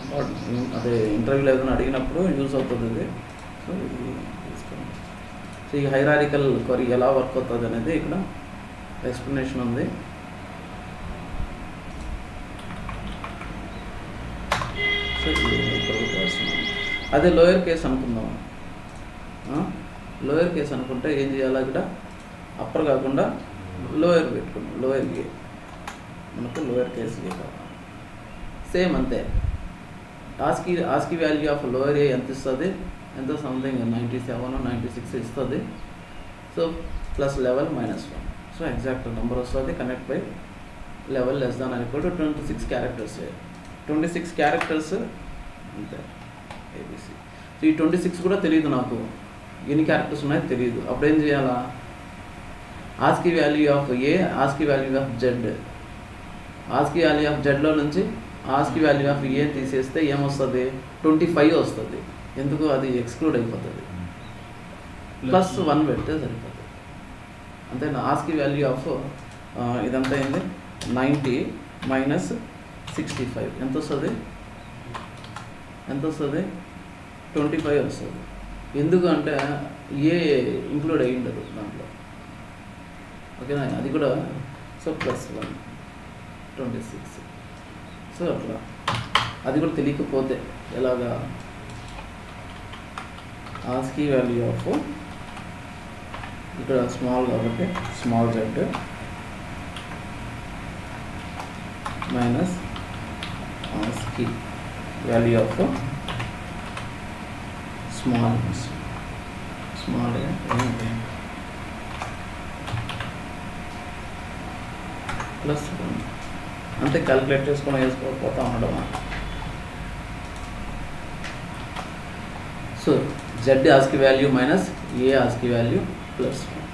అదే ఇంటర్వ్యూలో ఏదైనా అడిగినప్పుడు యూజ్ అవుతుంది ఇది. సో ఇది తీసుకోండి. సో ఈ హైరారికల్ క్వరీ ఎలా వర్క్ అవుతుంది అనేది ఇక్కడ ఎక్స్ప్లెనేషన్ ఉంది. సో అదే లోయర్ కేస్ అనుకుందాం. లోయర్ కేస్ అనుకుంటే ఏం చేయాలి? ఇక్కడ అప్పర్ కాకుండా లోయర్ పెట్టుకున్నాం. లోయర్ ఏ, మనకు లోయర్ కేస్ ఏ కావాలి. సేమ్ అంతే. ASCII value of lower A ఎంత ఇస్తుంది? ఎంత సంథింగ్ 97, 96 ఇస్తుంది. So plus level -1. So exact number వస్తుంది. Connect by level less than అనుకో 26 క్యారెక్టర్స్. 26 క్యారెక్టర్స్ అంతే ఏబిసి. సో ఈ 26 కూడా తెలియదు నాకు, ఎన్ని క్యారెక్టర్స్ ఉన్నాయో తెలియదు. అప్పుడు ఏం చేయాలా? ASCII value of A, ASCII value of Z, ASCII value of జెడ్లో నుంచి ఆస్కీ వాల్యూ ఆఫ్ ఏ తీసేస్తే ఏమొస్తుంది? 25 వస్తుంది. ఎందుకు? అది ఎక్స్క్లూడ్ అయిపోతుంది. +1 పెడితే సరిపోతుంది. అంతేనా? ఆస్కీ వాల్యూ ఆఫ్ ఇదంతా అయింది 90 - 65 ఎంత వస్తుంది? 25 వస్తుంది. ఎందుకు అంటే ఏ ఇంక్లూడ్ అయ్యి ఉండదు దాంట్లో. ఓకేనా? అది కూడా. సో +1 26. సో అట్లా అది కూడా తెలియకపోతే ఎలాగా? ఆస్కీ వాల్యూ ఆఫ్ ఇక్కడ స్మాల్ కాబట్టి small Z minus ASCII value of small +1 అంతే. క్యాలిక్యులేట్ చేసుకొని వేసుకోకపోతా ఉండడం. So Z ASCII value minus A ASCII value +1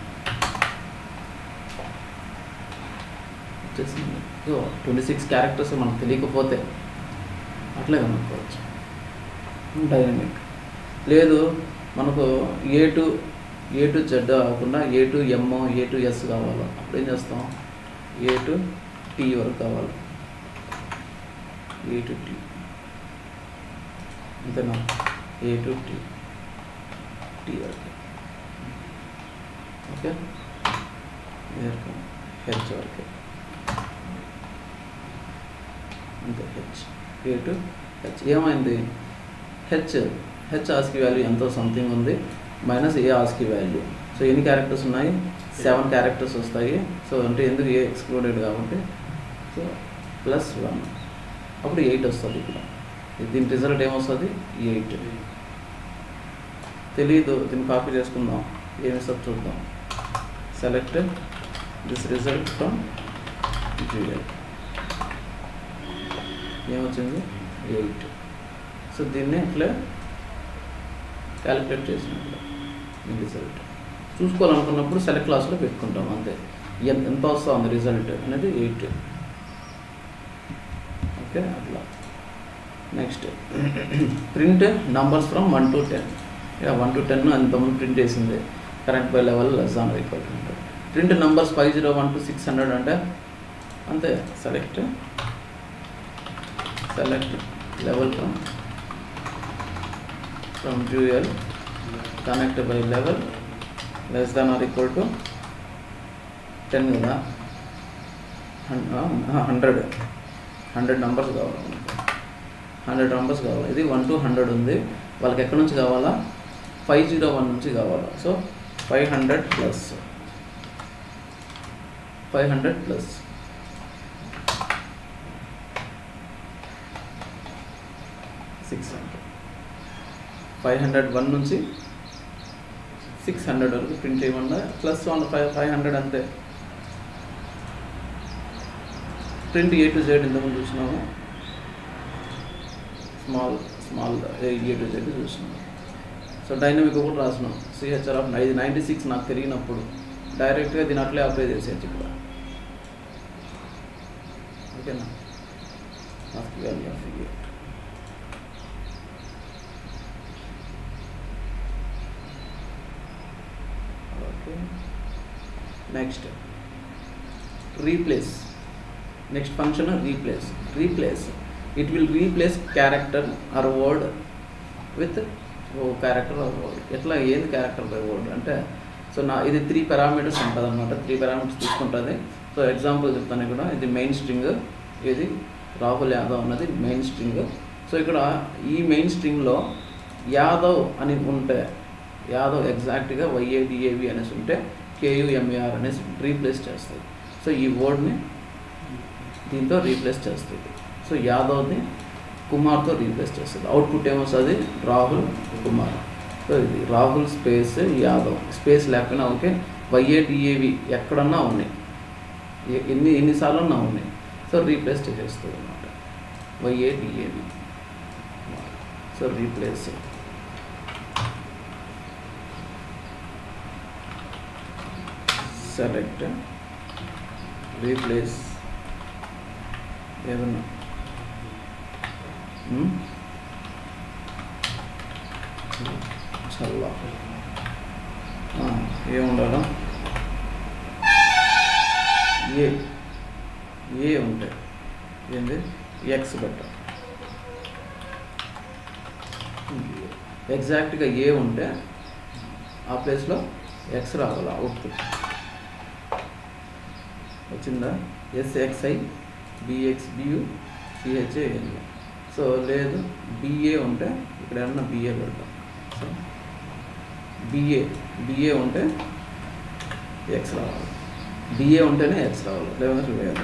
వచ్చేసింది. 26 క్యారెక్టర్స్ మనకు తెలియకపోతే అట్లే కనుక్కోవచ్చు. డైనమిక్ లేదు మనకు ఏ టు జెడ్ కాకుండా A to M A to S కావాలి, అప్పుడు ఏం చేస్తాం, ఏ టు టీ వరకు కావాలి, ఏ టు టీ అంతేనా, ఏ టు టీ వరకు. ఓకే, హెచ్ వరకే అంతే, ఏ టు హెచ్. ఏమైంది, హెచ్ ఆస్కీ వాల్యూ ఎంతో సంథింగ్ ఉంది, minus A ASCII value. So ఎన్ని క్యారెక్టర్స్ ఉన్నాయి, 7 క్యారెక్టర్స్ వస్తాయి. సో అంటే ఎందుకు ఏ ఎక్స్క్లూడెడ్ కాబట్టి, సో +1 అప్పుడు 8 వస్తుంది. ఇక్కడ దీని రిజల్ట్ ఏమొస్తుంది, 8. తెలీదు, దీన్ని కాపీ చేసుకుందాం, ఏమి ఇస్తుంది చూద్దాం. Select this result from dual, ఏమొచ్చింది 8. సో దీన్ని ఇట్లా క్యాలిక్యులేట్ చేసినప్పుడు ఈ రిజల్ట్ చూసుకోవాలనుకున్నప్పుడు సెలెక్ట్ క్లాస్లో పెట్టుకుంటాం అంతే. ఎంత వస్తుంది రిజల్ట్ అనేది 8. ఓకే, అట్లా. Next print numbers from 1 to 10. 1 to 10 అంతమంది ప్రింట్ చేసింది, current by level >= print numbers 501 to 600 అంటే అంతే. Select level from dual connect by level <= 10 కదా, 100 నంబర్స్ కావాలి, 100 నంబర్స్ కావాలి. ఇది 1 to 100 ఉంది, వాళ్ళకి ఎక్కడి నుంచి కావాలా, 501 నుంచి కావాలా. సో 500 + 600, 501 నుంచి 600 వరకు ప్రింట్ చేయమన్నా, +1 500 అంతే. ప్రింట్ ఏ టు జెడ్ ఇంతకుముందు చూసినాము, స్మాల్ ఏ టు జెడ్ చూసినాము. సో డైనమిక్ కూడా రాసినాం, CHR ఆఫ్ 96 నాకు తెలియనప్పుడు డైరెక్ట్గా దీని అట్లే అప్లై చేసేయచ్చు ఇక్కడ. ఓకేనా, value of A. Okay, next replace. Next function replace. It will replace character are word with character are word. ఎట్లా, ఏంది క్యారెక్టర్ బై వర్డ్ అంటే, సో ఇది 3 పారామీటర్స్ ఉంటుంది అనమాట. 3 పారామీటర్స్ తీసుకుంటుంది. సో ఎగ్జాంపుల్ చెప్తాను ఇక్కడ. ఇది మెయిన్ స్ట్రింగ్, ఇది రాహుల్ యాదవ్ అన్నది మెయిన్ స్ట్రింగ్. సో ఇక్కడ ఈ మెయిన్ స్ట్రింగ్లో యాదవ్ అని ఉంటే, యాదవ్ ఎగ్జాక్ట్గా YADAV అనేసి ఉంటే KUMAR అనేసి రీప్లేస్ చేస్తుంది. సో ఈ వర్డ్ని దీంతో రీప్లేస్ చేస్తుంది. సో యాదవ్ని కుమార్తో రీప్లేస్ చేస్తుంది. అవుట్పుట్ ఏమొస్తుంది, రాహుల్ కుమార్. సో ఇది రాహుల్ స్పేస్ యాదవ్, స్పేస్ లేకపోయినా ఓకే. YADAV ఎక్కడన్నా ఉన్నాయి, ఎన్నిసార్లు ఉన్నా ఉన్నాయి. సో రీప్లేస్ చేసేస్తుంది అన్నమాట YADAV. So replace select replace ఏదన్నా చల్లా ఏముండాలా, ఏ ఉంటే ఏంది ఎక్స్ బట్ట, ఎగ్జాక్ట్గా ఏ ఉంటే ఆ ప్లేస్లో ఎక్స్ రావాలి. అవుట్పుట్ వచ్చిందా, SXI BXBU CHAN. సో లేదు BA ఉంటే ఇక్కడ ఏమన్నా BA పెడతాం. సో BA ఉంటే ఎక్స్ రావాలి, BA ఉంటేనే ఎక్స్ రావాలి, లేదంటే లేదు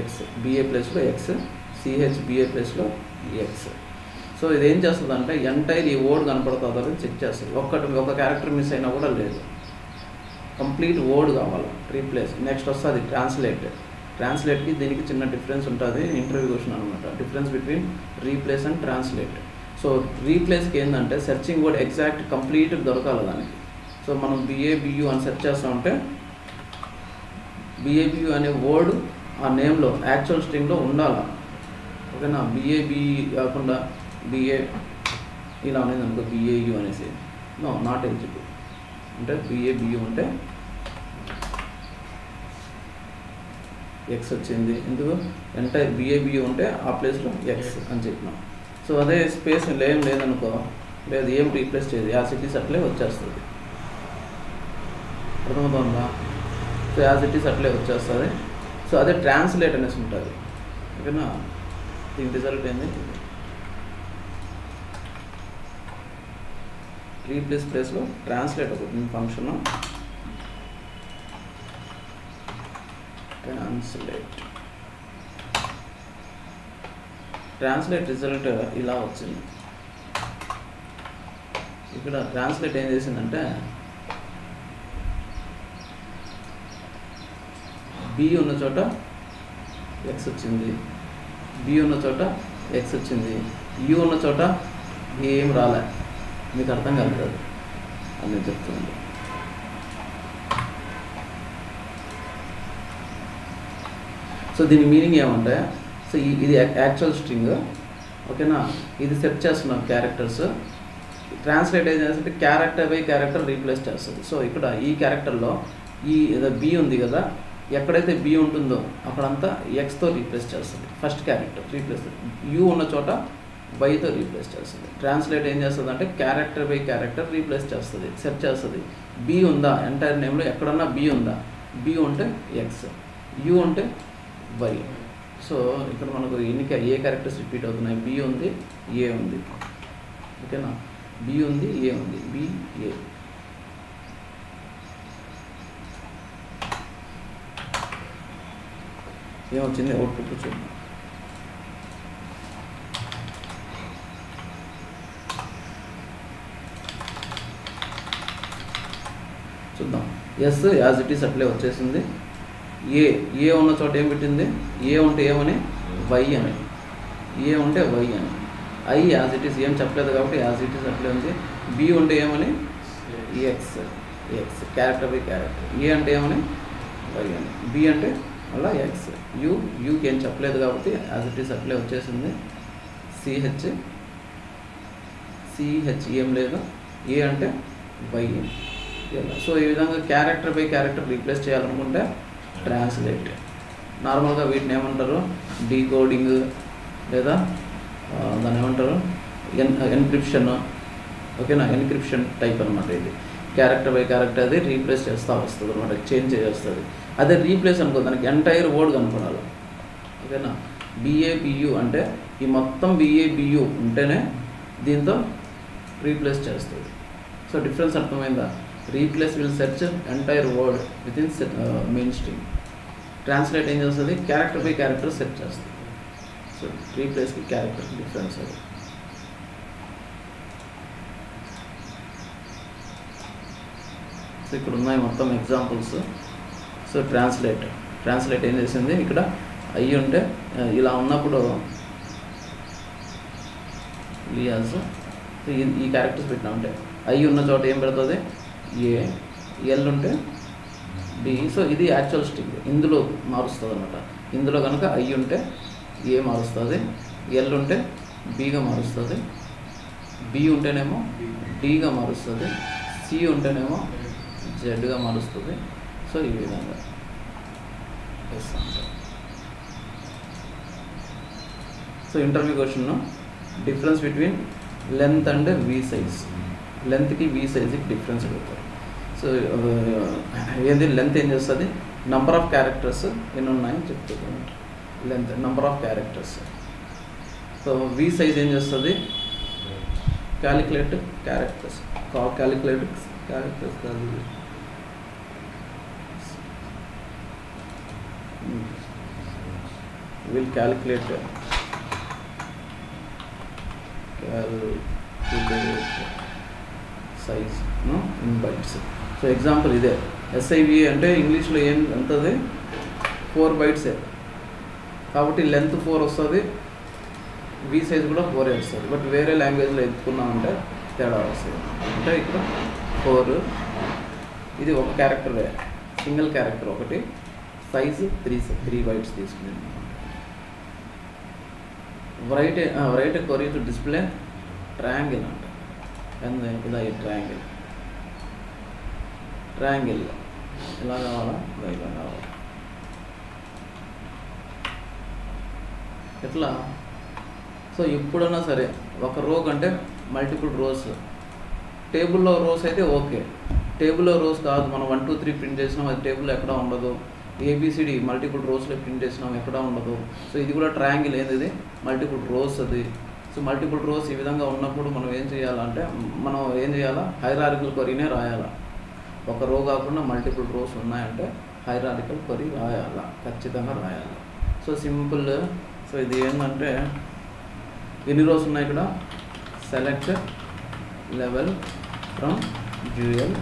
ఎక్స్. BA ప్లేస్లో ఎక్స్, BA ప్లేస్లో ఎక్స్. సో ఇదేం చేస్తుంది అంటే ఎంటైర్ ఈ వర్డ్ కనపడుతుందో చెక్ చేస్తుంది. ఒక క్యారెక్టర్ మిస్ అయినా కూడా లేదు, కంప్లీట్ వర్డ్ కావాలి రీప్లేస్. నెక్స్ట్ వస్తుంది ట్రాన్స్లేట్కి దీనికి చిన్న డిఫరెన్స్ ఉంటుంది, ఇంటర్వ్యూ క్వశ్చన్ అనమాట. Difference between replace and translate. So రీప్లేస్కి ఏంటంటే సెర్చింగ్ వర్డ్ ఎగ్జాక్ట్ కంప్లీట్ దొరకాలి దానికి. సో మనం BA BU అని సెర్చ్ చేస్తూ ఉంటే BABU అనే వర్డ్ ఆ నేమ్లో యాక్చువల్ స్ట్రింగ్లో ఉండాలి. ఓకేనా, BABE కాకుండా BA ఇలా అనేది అనుకో, BAU అనేసి నో నాట్ ఎలిజిబుల్. అంటే BABU అంటే X వచ్చింది, ఎందుకు ఎంటైర్ BABU ఉంటే ఆ ప్లేస్లో X అని చెప్పినాం. సో అదే స్పేస్ ఏం లేదనుకో, లేదు ఏం రీప్లేస్ చేయదు, యాజ్ ఇట్ ఈస్ అట్లే వచ్చేస్తుంది. అర్థమవుతుందా? సో యాజ్ ఇట్ ఈస్ అట్లే వచ్చేస్తుంది. సో అదే ట్రాన్స్లేట్ అనేసి ఉంటుంది. ఓకేనా, దీని రిజల్ట్ ఏంది, రీప్లేస్ ప్లేస్లో ట్రాన్స్లేట్ ఒకటి ఫంక్షన్, ట్రాన్స్లేట్ రిజల్ట్ ఇలా వచ్చింది. ఇక్కడ ట్రాన్స్లేట్ ఏం చేసిందంటే B ఉన్న చోట X వచ్చింది, B ఉన్న చోట X వచ్చింది, U ఉన్న చోట ఏం రాలే. మీకు అర్థం కాలేదు అని నేను చెప్తుంది. సో దీని మీనింగ్ ఏమంటే, సో ఇది యాక్చువల్ స్ట్రింగ్. ఓకేనా, ఇది సెట్ చేస్తున్నాం క్యారెక్టర్స్. ట్రాన్స్లేట్ ఏం చేస్తుంటే క్యారెక్టర్ బై క్యారెక్టర్ రీప్లేస్ చేస్తుంది. సో ఇక్కడ ఈ క్యారెక్టర్లో ఈ B ఉంది కదా, ఎక్కడైతే B ఉంటుందో అక్కడంతా Xతో రీప్లేస్ చేస్తుంది. ఫస్ట్ క్యారెక్టర్ రీప్లేస్, U ఉన్న చోట Yతో రీప్లేస్ చేస్తుంది. ట్రాన్స్లేట్ ఏం చేస్తుంది అంటే క్యారెక్టర్ బై క్యారెక్టర్ రీప్లేస్ చేస్తుంది, సెట్ చేస్తుంది. B ఉందా ఎంటైర్ నేమ్లో, ఎక్కడన్నా B ఉందా, B ఉంటే X, U ఉంటే Y. సో ఇక్కడ మనకు ఏ క్యారెక్టర్స్ రిపీట్ అవుతున్నాయి, B ఉంది, A ఉంది. ఓకేనా, B ఉంది, A ఉంది, B A. ఏమొచ్చింది అవుట్పుట్ చూద్దాం. ఎస్ యాజ్ ఇట్ ఈస్ అట్లే వచ్చేసింది. ఏ ఉన్న చోట ఏం పెట్టింది, ఏ ఉంటే ఏమని వై అని, ఏ ఉంటే వై అని. ఐ యాజ్ ఇట్ ఈస్ ఏం చెప్పలేదు కాబట్టి యాజ్ ఇట్ ఈస్ అట్లే ఉంది. బి ఉంటే ఏమని ఎక్స్, క్యారెక్టర్ బై క్యారెక్టర్. ఏ అంటే ఏమని వై అని, బి అంటే అలా ఎక్స్. యూకి ఏం చెప్పలేదు కాబట్టి యాజ్ ఇట్ ఈస్ అట్లే వచ్చేసింది. సిహెచ్ ఏం లేదు, ఏ అంటే వై. సో ఈ విధంగా క్యారెక్టర్ బై క్యారెక్టర్ రీప్లేస్ చేయాలనుకుంటే ట్రాన్స్లేట్. నార్మల్గా వీటిని ఏమంటారు, డీకోడింగ్ లేదా దాన్ని ఏమంటారు ఎన్క్రిప్షన్. ఓకేనా, ఎన్క్రిప్షన్ టైప్ అనమాట ఇది. క్యారెక్టర్ బై క్యారెక్టర్ అది రీప్లేస్ చేస్తూ వస్తుంది అనమాట, చేంజ్ చేస్తుంది. అదే రీప్లేస్ అనుకో, దానికి ఎంటైర్ వర్డ్ కనుక్కోవాలి. ఓకేనా, BABU అంటే ఈ మొత్తం BABU ఉంటేనే దీంతో రీప్లేస్ చేస్తుంది. సో డిఫరెన్స్ అర్థమైందా? Replace will search entire word with in main string. Translate ఏం చేస్తుంది, క్యారెక్టర్ బై క్యారెక్టర్ సెర్చ్ చేస్తుంది. సో రీప్లేస్కి క్యారెక్టర్ డిఫరెన్స్ అది. సో ఇక్కడ ఉన్నాయి మొత్తం ఎగ్జాంపుల్స్. సో ట్రాన్స్లేట్ ఏం చేసింది, ఇక్కడ అయ్యి ఉంటే ఇలా ఉన్నప్పుడు లియాస్ ఈ క్యారెక్టర్స్ పెట్టినా ఉంటే అయ్యి ఉన్న చోట ఏం పెడుతుంది, ఏ. ఎల్ ఉంటే బి. సో ఇది యాక్చువల్ స్ట్రింగ్, ఇందులో మారుస్తుంది అనమాట. ఇందులో కనుక అయ్యి ఉంటే ఏ మారుస్తుంది, ఎల్ ఉంటే బిగా మారుస్తుంది, బి ఉంటేనేమో డిగా మారుస్తుంది, సి ఉంటేనేమో జెడ్గా మారుస్తుంది. సో ఈ విధంగా so interview question, difference between length and V size. లెంత్కి వి సైజ్కి డిఫరెన్స్ పెడతారు. సో ఏంది లెంత్ ఏం చేస్తుంది, నంబర్ ఆఫ్ క్యారెక్టర్స్ ఎన్ని ఉన్నాయని చెప్తుంది. Length number of characters. So V size ఏం చేస్తుంది, calculate characters. will calculate size in bytes. So example ఇదే. SIVA అంటే ఇంగ్లీష్లో ఏం ఎంతది 4 bytes కాబట్టి లెంత్ 4 వస్తుంది, వి సైజ్ కూడా 4 వస్తుంది. బట్ వేరే లాంగ్వేజ్లో ఎత్తుకున్నామంటే తేడా వస్తుంది. అంటే ఇక్కడ 4, ఇది ఒక క్యారెక్టరే, సింగిల్ క్యారెక్టర్ ఒకటి, సైజు 3 బైట్స్ తీసుకున్నాను. Right query to display triangle అంట. ఇదా ఈ ట్రయాంగిల్ ఇలా కావాలా, ఇలా కావాలి. ఎట్లా? సో ఎప్పుడన్నా సరే ఒక రో కంటే మల్టిపుల్ రోస్, టేబుల్లో రోస్ అయితే ఓకే, టేబుల్లో రోస్ కాదు, మనం 1 2 3 ప్రింట్ చేసినాం, అది టేబుల్లో ఎక్కడా ఉండదు. ఏబిసిడి మల్టిపుల్ రోస్లో ప్రింట్ చేసినాం, ఎక్కడా ఉండదు. సో ఇది కూడా ట్రయాంగిల్ ఏంది, మల్టిపుల్ రోస్ అది. సో మల్టిపుల్ రోస్ ఈ విధంగా ఉన్నప్పుడు మనం ఏం చేయాలంటే హైరార్కికల్ క్వరీనే రాయాలా. ఒక రో కాకుండా మల్టిపుల్ రోస్ ఉన్నాయంటే హైరార్కికల్ క్వరీ రాయాలా, ఖచ్చితంగా రాయాలి. So simple. సో ఇది ఏంటంటే ఎన్ని రోస్ ఉన్నాయి ఇక్కడ, select level from dual,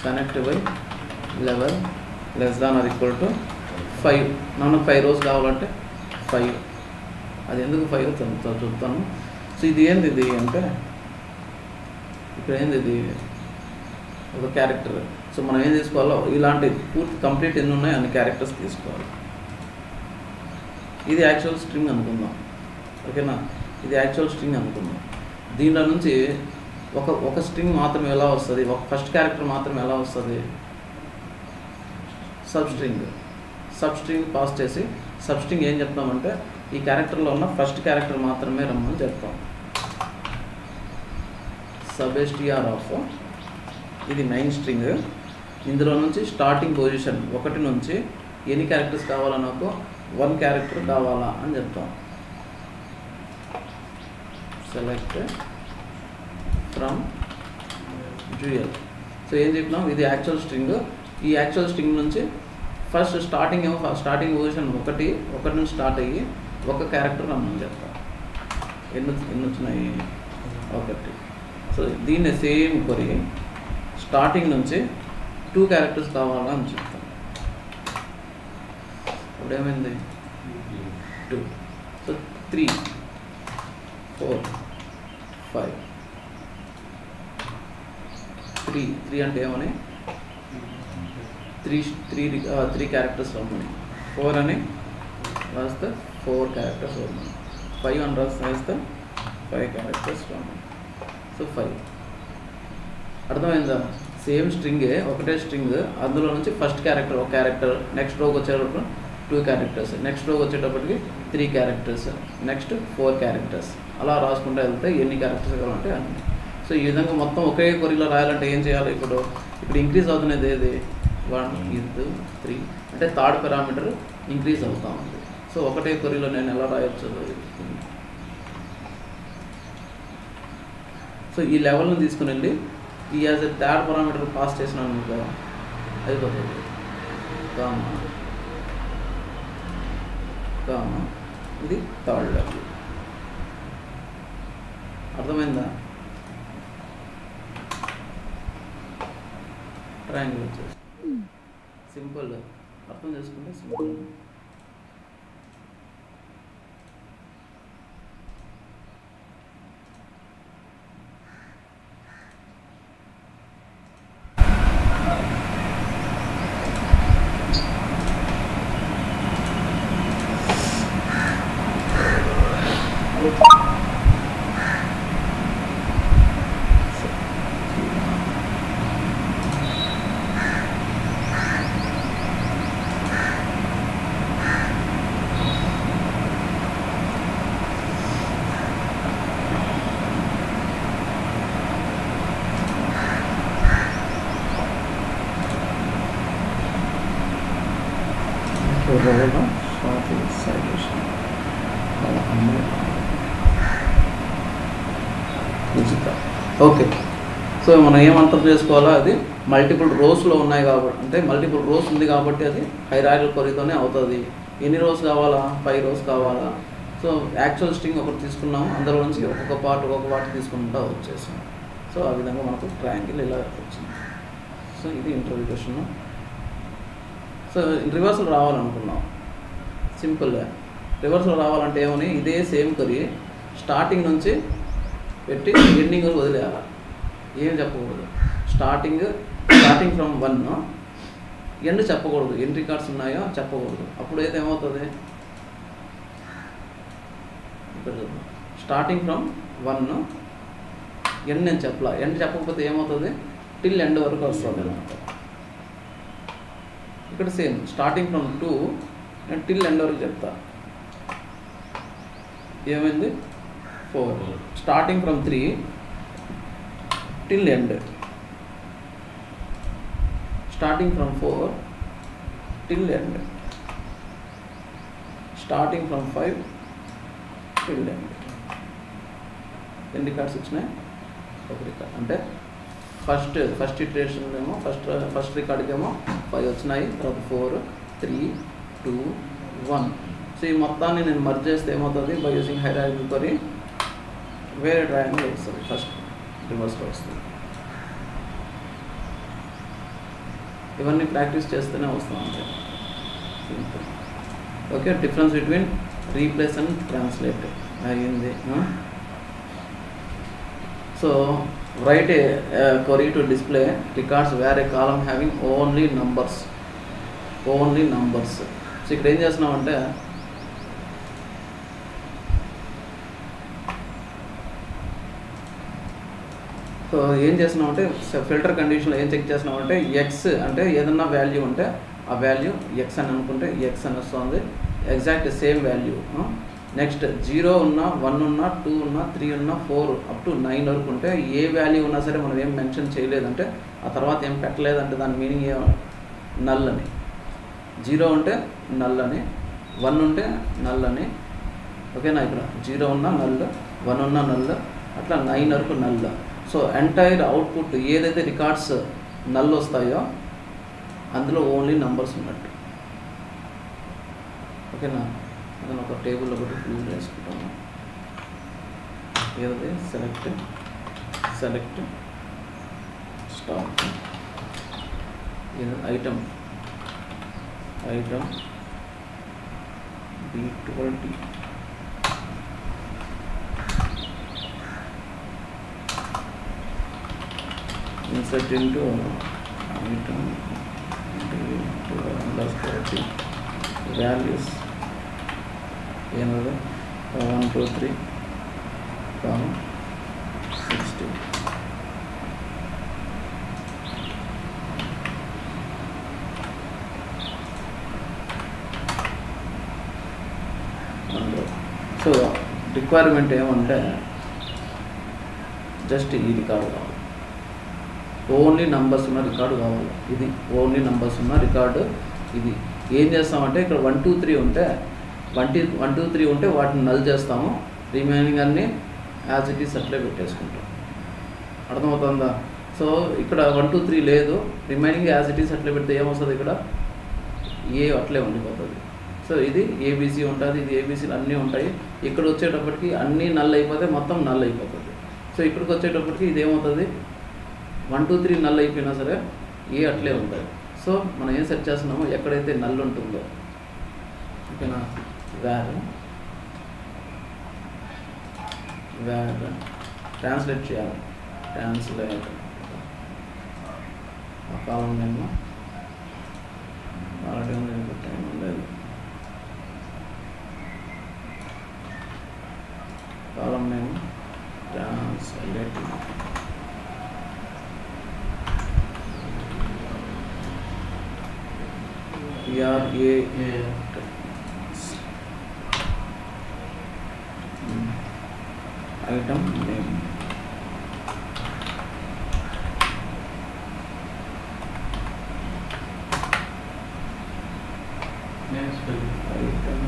connect by level less than or equal to 5. మనకు 5 రోస్ కావాలంటే 5. అది ఎందుకు 5 చూస్తాను. సో ఇది ఏంది ఇది అంటే ఇక్కడ ఏంది ఇది ఒక క్యారెక్టర్. సో మనం ఏం తీసుకోవాలో ఇలాంటి పూర్తి కంప్లీట్ ఎన్ని ఉన్నాయి అన్ని క్యారెక్టర్స్ తీసుకోవాలి. ఇది యాక్చువల్ స్ట్రింగ్ అనుకుందాం, ఓకేనా. ఇది యాక్చువల్ స్ట్రింగ్ అనుకుందాం. దీంట్లో నుంచి ఒక స్ట్రింగ్ మాత్రం ఎలా వస్తుంది, ఒక ఫస్ట్ క్యారెక్టర్ మాత్రం ఎలా వస్తుంది, సబ్ స్ట్రింగ్ పాస్ చేసి సబ్ స్ట్రింగ్ ఏం చెప్తామంటే ఈ క్యారెక్టర్లో ఉన్న ఫస్ట్ క్యారెక్టర్ మాత్రమే రమ్మని చెప్తాం. SUBstr ఆఫ్ ఇది మెయిన్ స్ట్రింగ్. ఇందులో నుంచి స్టార్టింగ్ పొజిషన్ 1 నుంచి ఎన్ని క్యారెక్టర్స్ కావాలా, నాకు 1 క్యారెక్టర్ కావాలా అని చెప్తాం. Select from dual. సో ఏం చెప్పినాం, ఇది యాక్చువల్ స్ట్రింగ్. ఈ యాక్చువల్ స్ట్రింగ్ నుంచి ఫస్ట్ స్టార్టింగ్ పొజిషన్ 1 నుంచి స్టార్ట్ అయ్యి 1 క్యారెక్టర్ రమ్మని చెప్తాం. ఎన్ని వచ్చినాయి, 1. సో దీన్ని సేమ్ కొరి స్టార్టింగ్ నుంచి 2 క్యారెక్టర్స్ కావాలా అని చెప్తాం. ఇప్పుడు ఏమైంది 2. సో 3 4 5 3 అంటే ఏమని 3 క్యారెక్టర్స్ రమ్మని, 4 అని రాస్తే 4 క్యారెక్టర్స్ రమ్మని, 5 అని రాస్తే 5 క్యారెక్టర్స్ రమ్మని. సో 5 అర్థమైందా. సేమ్ స్ట్రింగే, ఒకటే స్ట్రింగ్, అందులో నుంచి ఫస్ట్ క్యారెక్టర్ 1 క్యారెక్టర్, నెక్స్ట్ రోకి వచ్చేటప్పుడు 2 క్యారెక్టర్స్, నెక్స్ట్ రోకి వచ్చేటప్పటికి 3 క్యారెక్టర్స్, నెక్స్ట్ 4 క్యారెక్టర్స్, అలా రాసుకుంటూ వెళ్తే ఎన్ని క్యారెక్టర్స్ కావాలంటే అన్ని. సో ఈ విధంగా మొత్తం ఒకే కొరీలో రాయాలంటే ఏం చేయాలి, ఇప్పుడు ఇంక్రీజ్ అవుతున్నది ఏది 1 2 3 అంటే థర్డ్ పారామీటర్ ఇంక్రీజ్ అవుతా ఉంది. సో ఒకటే కొరీలో నేను ఎలా రాయొచ్చు, సో ఈ లెవెల్ని తీసుకుని వెళ్ళి ఈ as a third parameter pass చేసినాను అనుకో అయిపోతుంది. కామా ఇది థర్డ్ లెవెల్. అర్థమైందా. ట్రయాంగిల్ వచ్చేసి సింపుల్, అర్థం చేసుకుంటే సింపుల్. ఓకే. సో మనం ఏమంతం చేసుకోవాలా, అది మల్టిపుల్ రోస్లో ఉన్నాయి కాబట్టి, అంటే మల్టిపుల్ రోస్ ఉంది కాబట్టి అది హైరార్కికల్ క్వరీతోనే అవుతుంది. ఎన్ని రోస్ కావాలా, 5 రోస్ కావాలా. సో యాక్చువల్ స్ట్రింగ్ ఒకటి తీసుకున్నాము, అందులో నుంచి ఒక్కొక్క పార్ట్ తీసుకుంటూ వచ్చేసాం. సో ఆ విధంగా మనకు ట్రయాంగిల్ ఇలా వచ్చింది. సో ఇది ఇంటర్వ్యూ క్వశ్చన్. సో రివర్సల్ రావాలనుకున్నాం, సింపుల్గా రివర్సల్ రావాలంటే ఏమని, ఇదే సేమ్ క్వరీ స్టార్టింగ్ నుంచి పెట్టి ఎండింగ్ వదిలేయాలి, ఏం చెప్పకూడదు. స్టార్టింగ్ ఫ్రమ్ 1 ఎండ్ చెప్పకూడదు, ఎన్ని రికార్డ్స్ ఉన్నాయో చెప్పకూడదు. అప్పుడైతే ఏమవుతుంది, ఇక్కడ స్టార్టింగ్ ఫ్రమ్ 1 ఎండ్ నేను చెప్పలా. ఎండ్ చెప్పకపోతే ఏమవుతుంది, టిల్ ఎండ్ వరకు వస్తుంది అనమాట. ఇక్కడ సేమ్ స్టార్టింగ్ ఫ్రమ్ 2 నేను టిల్ ఎండ్ వరకు చెప్తా. ఏమైంది 4, starting from 3 till end, starting from 4 till end, starting from 5 till end. ఎన్ని రికార్డ్స్ వచ్చినాయి, ఒక రికార్డ్. అంటే ఫస్ట్ ఇటరేషన్ ఏమో ఫస్ట్ రికార్డ్కి ఏమో 5 వచ్చినాయి, తర్వాత 4, 3, 2, 1. సో ఈ మొత్తాన్ని నేను మర్జ్ చేస్తే ఏమవుతుంది, బై యూజింగ్ హైరార్కికల్ క్వరీ వేరే ట్రయాంగిల్ వస్తుంది, ఫస్ట్ రివర్స్లో వస్తుంది. ఇవన్నీ ప్రాక్టీస్ చేస్తూనే వస్తాం అంతే, simple. Okay, difference between replace and translate అయ్యింది. So write a query to display records where a column having only numbers. So ఇక్కడ ఏం చేస్తున్నామంటే ఫిల్టర్ కండిషన్లో ఏం చెక్ చేస్తున్నామంటే ఎక్స్ అంటే ఏదన్నా వాల్యూ ఉంటే ఆ వాల్యూ ఎక్స్ అని అనుకుంటే ఎక్స్ అని వస్తుంది, ఎగ్జాక్ట్ సేమ్ వాల్యూ. నెక్స్ట్ 0 ఉన్నా, 1 ఉన్నా, 2 ఉన్నా, 3 ఉన్నా, 4 అప్ టు 9 వరకు ఉంటే ఏ వాల్యూ ఉన్నా సరే మనం ఏం మెన్షన్ చేయలేదంటే, ఆ తర్వాత ఏం పెట్టలేదంటే దాని మీనింగ్ నల్ అని. 0 ఉంటే నల్ అని, 1 ఉంటే నల్ అని. ఓకేనా, ఇక్కడ 0 ఉన్నా నల్, 1 ఉన్నా నల్, అట్లా 9 వరకు నల్. సో ఎంటైర్ అవుట్పుట్ ఏదైతే రికార్డ్స్ నల్ వస్తాయో అందులో ఓన్లీ నంబర్స్ ఉన్నట్టు. ఓకేనా, అతను ఒక టేబుల్ ఒకటి యూజ్ చేసుకుంటాము. ఏదైతే select stock item B20 insert into item B20 values ಏನದು 1 2 3 60. సో రిక్వైర్మెంట్ ఏమంటే జస్ట్ ఈ రికార్డు కావాలి, ఓన్లీ నంబర్స్ ఉన్న రికార్డు కావాలి. ఇది ఓన్లీ నంబర్స్ ఉన్న రికార్డు. ఇది ఏం చేస్తామంటే ఇక్కడ 1 2 3 ఉంటే 1 2 3 ఉంటే వాటిని నల్ చేస్తాము, రిమైనింగ్ అన్నీ యాజ్ ఇట్ ఈస్ అట్లే పెట్టేసుకుంటాం. అర్థమవుతుందా? సో ఇక్కడ 1 2 3 లేదు, రిమైనింగ్ యాజ్ ఇట్ ఈస్ అట్లే పెడితే ఏమొస్తుంది, ఇక్కడ ఏ అట్లే ఉండిపోతుంది. సో ఇది ఏబీసీ ఉంటుంది, ఇది ఏబీసీలు అన్నీ ఉంటాయి. ఇక్కడ వచ్చేటప్పటికి అన్నీ నల్ అయిపోతే మొత్తం నల్ అయిపోతుంది. సో ఇక్కడికి వచ్చేటప్పటికి ఇది ఏమవుతుంది, 1 2 3 నల్ అయిపోయినా సరే ఏ అట్లే ఉంటుంది. సో మనం ఏం సెట్ చేస్తున్నామో ఎక్కడైతే నల్ ఉంటుందో, ఓకేనా, వేర్ ట్రాన్స్లేట్ చేయాలి. ట్రాన్స్లేట్ ఆ కాలం నేమ్ ఆల్రెడీ ఉంది, టైం ఉండేది. కాలం name translate item name. Item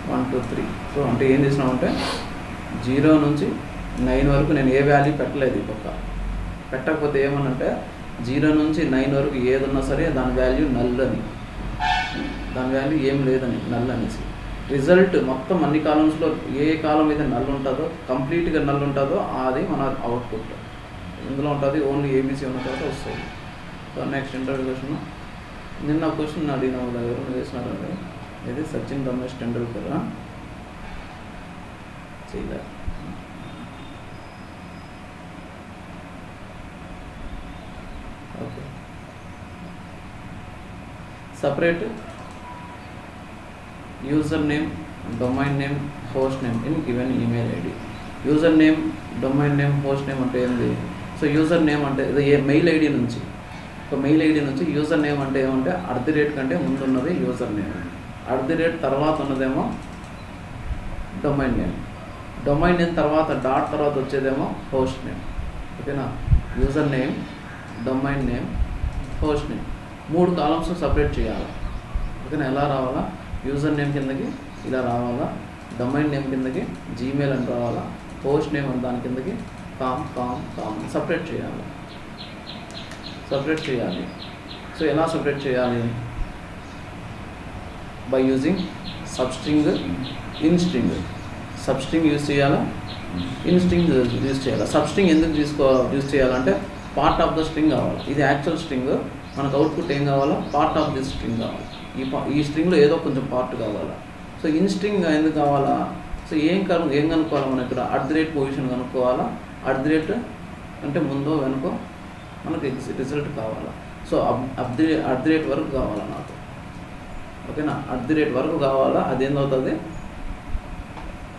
1 2 3. So అంటే ఏం చేసినామంటే 0 నుంచి 9 వరకు నేను ఏ వాల్యూ పెట్టలేదు. ఈ పక్క పెట్టకపోతే ఏమనంటే 0 నుంచి 9 వరకు ఏదున్నా సరే దాని వాల్యూ నల్ అని, దాని వాల్యూ ఏం లేదని నల్ అనేసి. రిజల్ట్ మొత్తం అన్ని కాలమ్స్లో ఏ కాలం అయితే నల్ ఉంటుందో, కంప్లీట్గా నల్ ఉంటుందో అది మన అవుట్పుట్. ఇందులో ఉంటుంది ఓన్లీ ఏబీసీ ఉన్న తర్వాత వస్తుంది. సో నెక్స్ట్ ఇంటర్వ్యూ క్వశ్చన్, నిన్న క్వశ్చన్ అడిగిన వాళ్ళు ఎవరు చేసినారంటే ఇది సచిన్ రమేష్ టెండూల్కర్ చేయలేదు. separate username, domain name, host name in given email ID. Username, domain name, host name అంటే ఏంది? సో యూజర్ నేమ్ అంటే ఇది మెయిల్ ఐడి నుంచి, ఒక మెయిల్ ఐడి నుంచి యూజర్ నేమ్ అంటే ఏమంటే @ కంటే ముందు ఉన్నది యూజర్ నేమ్, @ తర్వాత ఉన్నదేమో డొమైన్ నేమ్, డొమైన్ నేమ్ తర్వాత డాట్ తర్వాత వచ్చేదేమో హోస్ట్ నేమ్. ఓకేనా? User name, domain name, host name 3 columns separate చేయాలి. ఓకేనా? ఎలా రావాలా? యూజర్ నేమ్ కిందకి ఇలా రావాలా, డొమైన్ నేమ్ కిందకి జీమెయిల్ అని రావాలా, హోస్ట్ నేమ్ అని దాని కిందకి కామ్ సపరేట్ చేయాలి. సో ఎలా సపరేట్ చేయాలి? By using substring, in string. Substring use చేయాలా, ఇన్స్ట్రింగ్ యూజ్ చేయాలా. సబ్స్ట్రింగ్ ఎందుకు యూజ్ చేయాలంటే పార్ట్ ఆఫ్ ద స్ట్రింగ్ కావాలి. ఇది యాక్చువల్ స్ట్రింగ్, మనకు అవుట్పుట్ ఏం కావాలా? పార్ట్ ఆఫ్ దిస్ స్ట్రింగ్ కావాలి. ఈ స్ట్రింగ్లో ఏదో కొంచెం పార్ట్ కావాలా. సో ఇన్స్ట్రింగ్ ఎందుకు కావాలా? సో ఏం కనుక్కోవాలి మనం ఇక్కడ? @ పొజిషన్ కనుక్కోవాలా, @ అంటే ముందో వెనుకో మనకు రిజల్ట్ కావాలా. సో @ వరకు కావాలా నాకు. ఓకేనా? @ వరకు కావాలా. అదేందవుతుంది?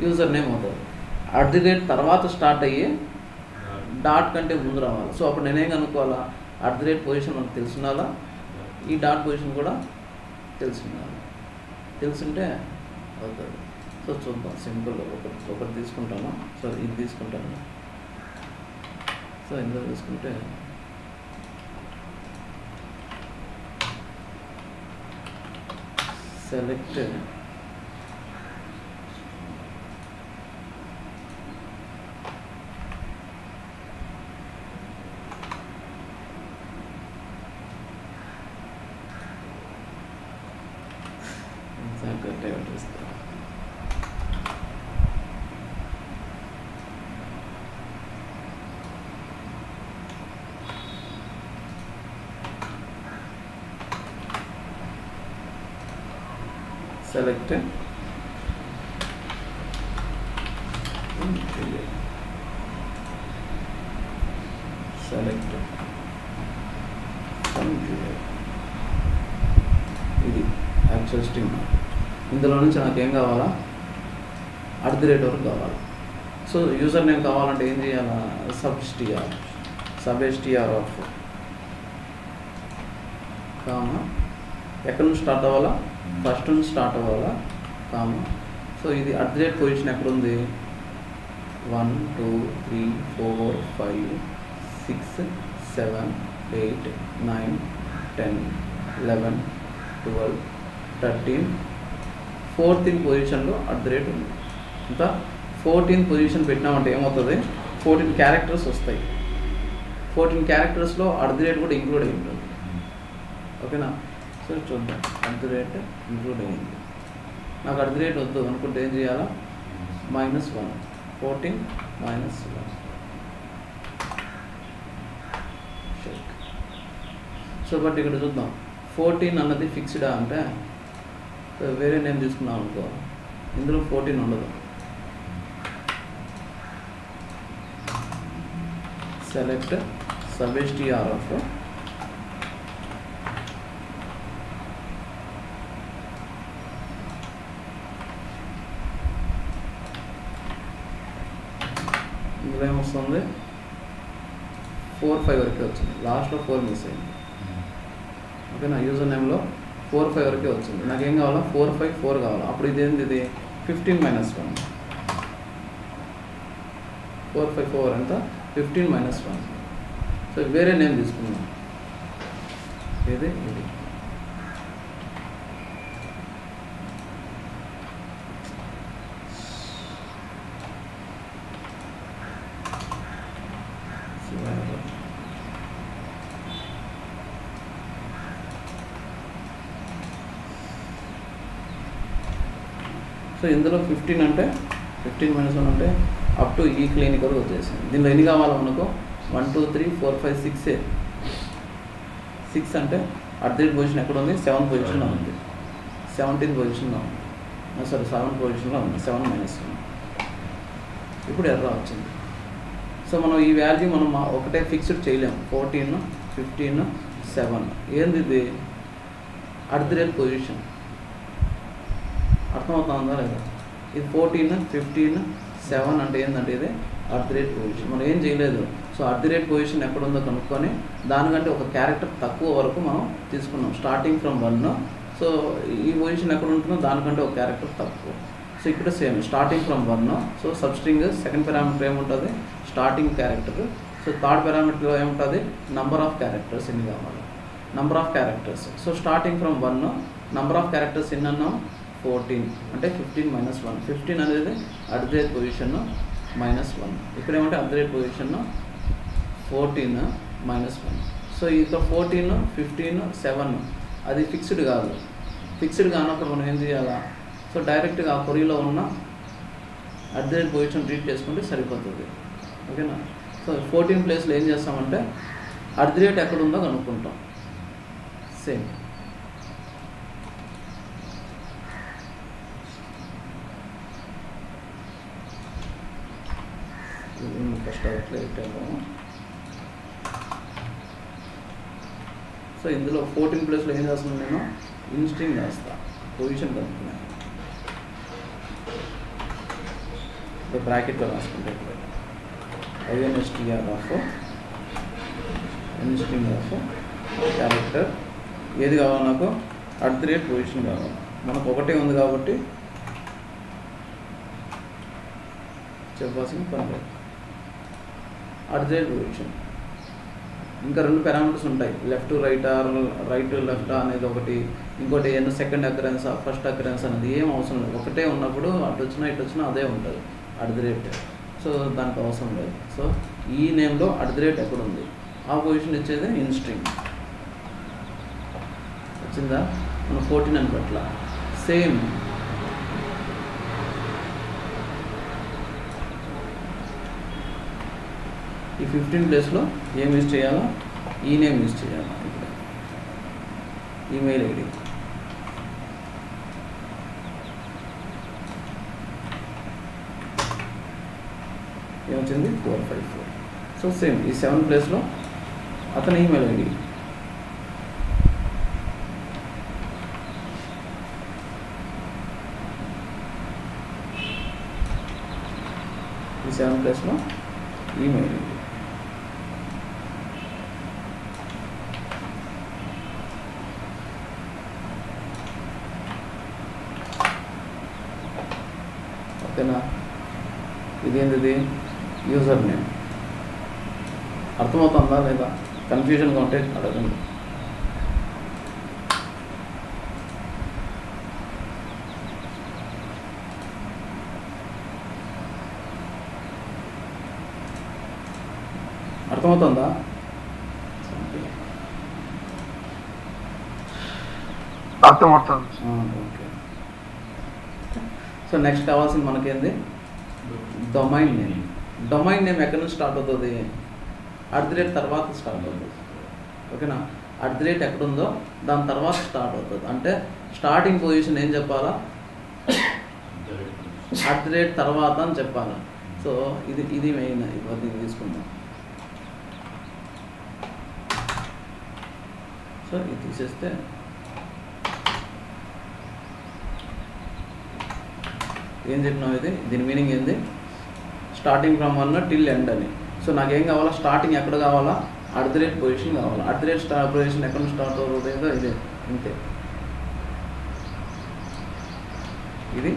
యూజర్ నేమ్ అవుతుంది. @ తర్వాత స్టార్ట్ అయ్యి డాట్ కంటే ముందు రావాలి. సో అప్పుడు నేనేం కనుక్కోవాలా? @ పొజిషన్ మనకు తెలుసుండాలా, ఈ డాట్ పొజిషన్ కూడా తెలుసుంటే అవుతుంది. సో చూద్దాం, సింపుల్ ఒకటి తీసుకుంటాను. సో ఇది తీసుకుంటాను. సో ఇందులో తీసుకుంటే సెలెక్ట్ select ఇది యాక్చువల్ స్ట్రింగ్. ఇందులో నుంచి నాకు ఏం కావాలా? @ వరకు కావాలి. సో యూజర్ నేమ్ కావాలంటే ఏం చేయాలా? సబ్స్ట్ర్ ఆఫ్ కామా ఎక్కడి నుంచి స్టార్ట్ అవ్వాలా? ఫస్ట్ నుంచి స్టార్ట్ అవ్వాలా, కామా. సో ఇది @ పొజిషన్ ఎక్కడుంది? 1 2 3 4 5 6 7 8 9 10 11 12 13 14 పొజిషన్లో @ ఉంది. ఇంకా 14 పొజిషన్ పెట్టినామంటే ఏమవుతుంది? 14 క్యారెక్టర్స్ వస్తాయి. 14 క్యారెక్టర్స్లో @ కూడా ఇంక్లూడ్ అయి ఉంటుంది. ఓకేనా? సో చూద్దాం. @ ఇంక్లూడ్ అయ్యింది. నాకు @ వద్దు అనుకుంటే ఏం చేయాలా? -1 14 -1 సో బట్ ఇక్కడ చూద్దాం. 14 అన్నది ఫిక్స్డా అంటే వేరే నేమ్ తీసుకున్నాం అనుకో, ఇందులో 14 ఉండదు. సెలెక్ట్ సబ్స్ట్ర్ ఆఫ్ ఇందులో ఏమొస్తుంది? 4 5 వరకే వచ్చింది. లాస్ట్లో 4 మిస్ అయింది. ఓకేనా? యూజర్ నేమ్లో 4 5 వరకే వచ్చింది. నాకేం కావాలా? 4 5 4 కావాలా. అప్పుడు ఇదేంది? ఇది 15 - 1. 4 5 4 ఎంత? 15 - 1. సో వేరే నేమ్ తీసుకున్నాం. ఇది సో ఇందులో 15 అంటే 15 - 1 అంటే అప్ టు ఈ క్లినిక్ వరకు వచ్చేసింది. దీనిలో ఎన్ని కావాలా మనకు? 1 2 3 4 5 6 6 అంటే @ పొజిషన్ ఎక్కడ ఉంది? 7 పొజిషన్లో ఉంది. 17 పొజిషన్లో ఉంది. సారీ 7 పొజిషన్లో ఉంది. 7 - 1 ఇప్పుడు ఎర్ర వచ్చింది. సో మనం ఈ వాల్యూ మనం ఒకటే ఫిక్స్డ్ చేయలేము. 14 15 7 ఏంది ఇది? పొజిషన్. అర్థమవుతుందా లేదా? ఇది 14, 15, 7 అంటే ఏంటంటే ఇది పొజిషన్. మనం ఏం చేయలేదు. సో పొజిషన్ ఎక్కడుందో కనుక్కొని దానికంటే ఒక క్యారెక్టర్ తక్కువ వరకు మనం తీసుకున్నాం. Starting from 1. సో ఈ పొజిషన్ ఎక్కడ ఉంటుందో దానికంటే ఒక క్యారెక్టర్ తక్కువ. సో ఇక్కడ same starting from 1. So substring second parameter ఏముంటుంది? Starting character. సో థర్డ్ పారామీటర్లో ఏముంటుంది? నంబర్ ఆఫ్ క్యారెక్టర్స్ ఎన్ని కావాలి, number of characters. So starting from 1, number of characters ఎన్ని అన్నాం? 14 అంటే 15 - 1. 15 అనేది పొజిషన్ -1. ఇక్కడ ఏమంటే పొజిషన్ 14 - 1. సో ఇక్కడ 14, 15, 7 అది ఫిక్స్డ్ కాదు. ఫిక్స్డ్ కానప్పుడు మనం ఏం చేయాలా? సో డైరెక్ట్గా ఆ కొరీలో ఉన్న పొజిషన్ ట్రీట్ చేసుకుంటే సరిపోతుంది. ఓకేనా? సో 14 ప్లేస్లో ఏం చేస్తామంటే ఎక్కడ ఉందో కనుక్కుంటాం. సేమ్ ఫస్ట్ సో ఇందులో 14 ప్లేస్లో ఏం చేస్తున్నాను నేను? ఇన్స్ట్రింగ్ రాస్తా, పొజిషన్ కనుక్కున్నాను. బ్రాకెట్లో రాసుకుంటే INSTR ఆఫ్ ఇన్స్ట్రింగ్ ఆఫ్ క్యారెక్టర్ ఏది కావాలి నాకు? పొజిషన్ కావాలి. మనకు ఒకటే ఉంది కాబట్టి చెప్పాల్సిన పని లేదు. పొజిషన్. ఇంకా 2 పారామీటర్స్ ఉంటాయి. Left right are right left అనేది ఒకటి, ఇంకోటి సెకండ్ అకరెన్స్ ఫస్ట్ అకరెన్స్ అనేది ఏం అవసరం లేదు. ఒకటే ఉన్నప్పుడు అటు వచ్చినా ఇటు వచ్చినా అదే ఉంటుంది సో దానికి అవసరం లేదు. సో ఈ నేమ్లో ఎక్కడ ఉంది? ఆ పొజిషన్ ఇచ్చేది ఇన్స్ట్రింగ్. వచ్చిందా? మనం 14 అని పట్ల సేమ్ ఈ 15 ప్లేస్లో ఏం యూజ్ చేయాలో? ఈ నేమ్ యూజ్ చేయాలి. ఇక్కడ ఈమెయిల్ ఐడి ఏమొచ్చింది? 454. సో సేమ్ ఈ 7 ప్లేస్లో అతని ఈమెయిల్ ఐడి. ఈ 7 ప్లేస్లో ఈమెయిల్ ఐడి. ఓకేనా? ఇదేంటిది? User name. అర్థమవుతుందా లేదా? కన్ఫ్యూజన్గా ఉంటే అడగండి. అర్థమవుతుందా? అర్థమవుతుంది. ఓకే. సో నెక్స్ట్ కావాల్సింది మనకేంది? Domain name. డొమైన్ నేమ్ ఎక్కడి నుంచి స్టార్ట్ అవుతుంది? తర్వాత స్టార్ట్ అవుతుంది. ఓకేనా? ఎక్కడుందో దాని తర్వాత స్టార్ట్ అవుతుంది. అంటే స్టార్టింగ్ పొజిషన్ ఏం చెప్పాలా? తర్వాత అని చెప్పాలా. సో ఇది మెయిన్. ఇది తీసుకుందాం. సో ఇది తీసేస్తే ఏం చెప్పినావు? దీని మీనింగ్ ఏంది? స్టార్టింగ్ ఫ్రమ్ 1 టిల్ ఎండ్ అని. సో నాకేం కావాలా? స్టార్టింగ్ ఎక్కడ కావాలా? పొజిషన్ కావాలా. పొజిషన్ ఎక్కడ నుంచి స్టార్ట్ అవుతుందో ఇదే, ఇంతే. ఇది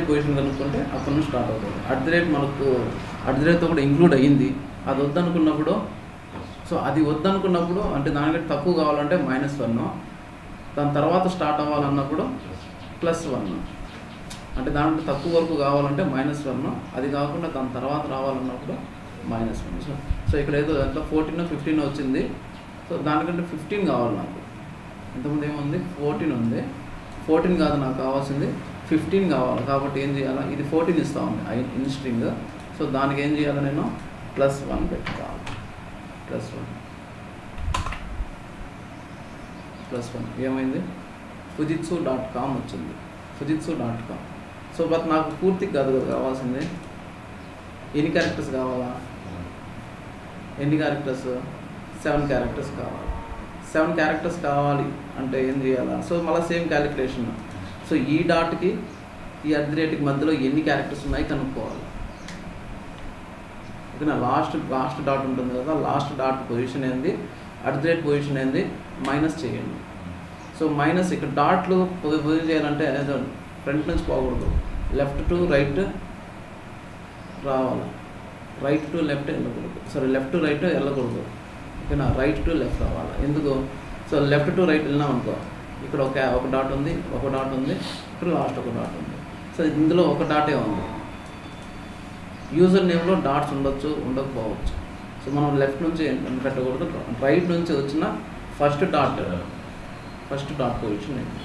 పొజిషన్ కనుక్కుంటే అక్కడ నుంచి స్టార్ట్ అవుతుంది. మనకు కూడా ఇంక్లూడ్ అయ్యింది. అది వద్దనుకున్నప్పుడు, సో అది వద్దనుకున్నప్పుడు అంటే దానికంటే తక్కువ కావాలంటే -1, దాని తర్వాత స్టార్ట్ అవ్వాలన్నప్పుడు +1. అంటే దాంట్లో తక్కువ వరకు కావాలంటే -1, అది కాకుండా దాని తర్వాత రావాలన్నప్పుడు -1. సో ఇక్కడ ఏదో దాంట్లో 14, 15 వచ్చింది. సో దానికంటే 15 కావాలి నాకు. ఇంతకుముందు ఏముంది? 14 ఉంది. 14 కాదు నాకు కావాల్సింది, 15 కావాలి. కాబట్టి ఏం చేయాలి? ఇది 14 ఇస్తూ ఉంది ఇన్స్ట్రింగ్. సో దానికి ఏం చేయాలి? నేను +1 పెట్టుకోవాలి. +1 ఏమైంది? fujitsu.com వచ్చింది. fujitsu.com. సో బట్ నాకు పూర్తిగా కాదు కావాల్సింది. ఎన్ని క్యారెక్టర్స్ కావాలా? ఎన్ని క్యారెక్టర్స్? 7 క్యారెక్టర్స్ కావాలి. 7 క్యారెక్టర్స్ కావాలి అంటే ఏం చేయాలా? సో మళ్ళీ సేమ్ క్యాలిక్యులేషన్. సో ఈ డాట్కి ఈ @ మధ్యలో ఎన్ని క్యారెక్టర్స్ ఉన్నాయి కనుక్కోవాలి. ఓకేనా? లాస్ట్ డాట్ ఉంటుంది కదా, లాస్ట్ డాట్ పొజిషన్ ఏంది, @ పొజిషన్ ఏంది, మైనస్ చేయండి. సో మైనస్ ఇక్కడ డాట్లు పొజిషన్ చేయాలంటే ఫ్రంట్ నుంచి పోకూడదు, లెఫ్ట్ టు రైట్ రావాలి, రైట్ టు లెఫ్ట్ వెళ్ళకూడదు, సారీ లెఫ్ట్ టు రైట్ వెళ్ళకూడదు. ఓకేనా? రైట్ టు లెఫ్ట్ రావాలి. ఎందుకు? సో లెఫ్ట్ టు రైట్ వెళ్ళినాం అనుకో, ఇక్కడ ఒక డాట్ ఉంది, ఒక డాట్ ఉంది, ఇక్కడ లాస్ట్ ఒక డాట్ ఉంది. సో ఇందులో ఒక డాటే ఉంది. యూజర్ నేమ్లో డాట్స్ ఉండొచ్చు, ఉండకపోవచ్చు. సో మనం లెఫ్ట్ నుంచి పెట్టకూడదు, రైట్ నుంచి వచ్చిన ఫస్ట్ డాట్ పొజిషన్ ఏంటి.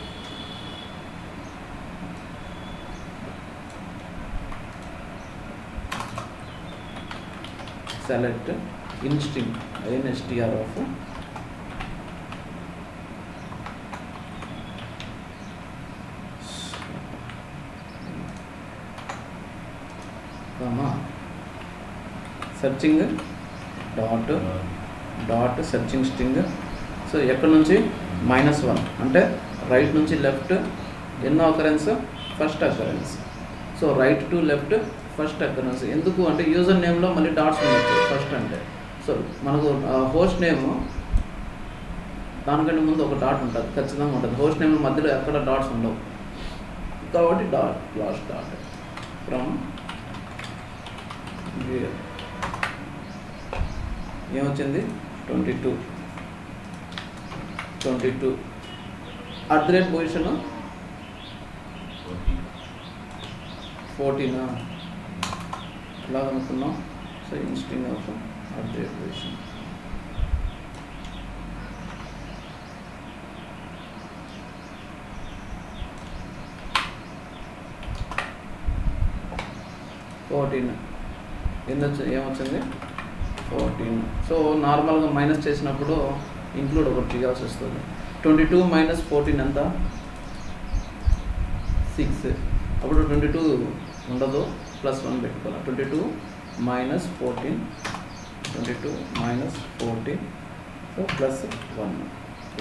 Select in string INSTR of searching dot searching string. So ఎక్కడి నుంచి -1 అంటే రైట్ నుంచి లెఫ్ట్ ఎన్నో occurrence, first occurrence. So right to left first occurrence. ఎందుకు అంటే యూజర్ నేమ్లో మళ్ళీ డాట్స్ ఉండొచ్చు ఫస్ట్ అంటే. సో మనకు హోస్ట్ నేమ్ దానికంటే ముందు ఒక డాట్ ఉంటుంది, ఖచ్చితంగా ఉంటుంది. హోస్ట్ నేమ్ మధ్యలో ఎక్కడ డాట్స్ ఉండవు కాబట్టి లాస్ట్ డాట్ ఫ్రమ్ ఏమొచ్చింది 22 @ పొజిషన్ 14 ఎలా అనుకున్నాం. So in string of @ position. ఏమొచ్చింది 14. సో నార్మల్గా మైనస్ చేసినప్పుడు ఇంక్లూడ్ ఒకటి చేయాల్సి వస్తుంది. 22 - 14 ఎంత? 6. అప్పుడు 22 ఉండదు, +1 పెట్టుకోవాలి. 22 - 14 సో +1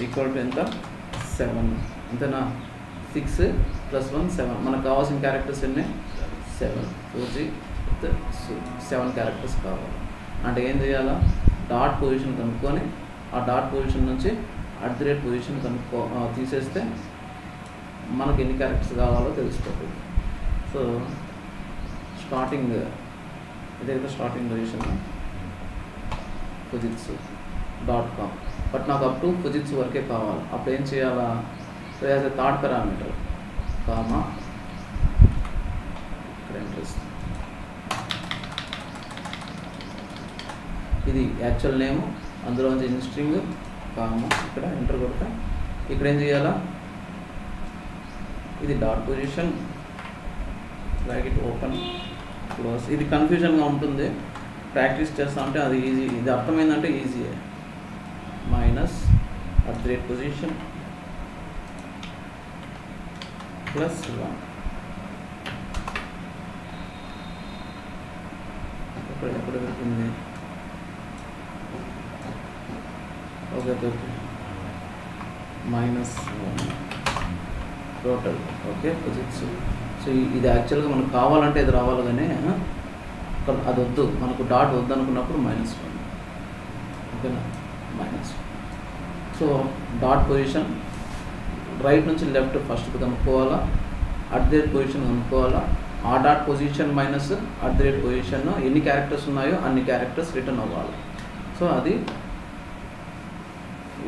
ఈక్వల్ టు ఎంత? 7. అంతేనా? 6 + 1 7. మనకు కావాల్సిన క్యారెక్టర్స్ ఎన్ని? 7. 7 క్యారెక్టర్స్ కావాలి. అంటే ఏం చేయాలా? డాట్ పొజిషన్ కనుక్కొని ఆ డాట్ పొజిషన్ నుంచి @ పొజిషన్ తీసేస్తే మనకి ఎన్ని క్యారెక్టర్స్ కావాలో తెలిసిపోతుంది. సో స్టార్టింగ్ ఇదైతే స్టార్టింగ్ పొజిషన్ fujitsu.com, బట్ నాకు అప్ టు Fujitsu వరకే కావాలి. అప్పుడు ఏం చేయాలా? So as a third parameter comma ఇది యాక్చువల్ నేమ్, అందులో నుంచి ఇన్స్ట్రింగ్ కామా ఇక్కడ ఎంటర్ కొడతా. ఇక్కడ ఏం చేయాలా? ఇది dot position, bracket open close. ఇది కన్ఫ్యూజన్గా ఉంటుంది, ప్రాక్టీస్ చేస్తా ఉంటే అది ఈజీ. ఇది అర్థమైందంటే ఈజీయే. -@ పొజిషన్ +1. ఎక్కడ దొరికింది? ఓకే దొరికింది. -1 టోటల్. Okay Fujitsu. సో ఇది యాక్చువల్గా మనకు కావాలంటే ఇది రావాలి, కానీ అది వద్దు, మనకు డాట్ వద్దు అనుకున్నప్పుడు -1. ఓకేనా? -1. సో డాట్ పొజిషన్ రైట్ నుంచి లెఫ్ట్ ఫస్ట్ కనుక్కోవాలా, @ పొజిషన్ కనుక్కోవాలా. ఆ డాట్ పొజిషన్ మైనస్ @ పొజిషన్ ఎన్ని క్యారెక్టర్స్ ఉన్నాయో అన్ని క్యారెక్టర్స్ రిటర్న్ అవ్వాలి. సో అది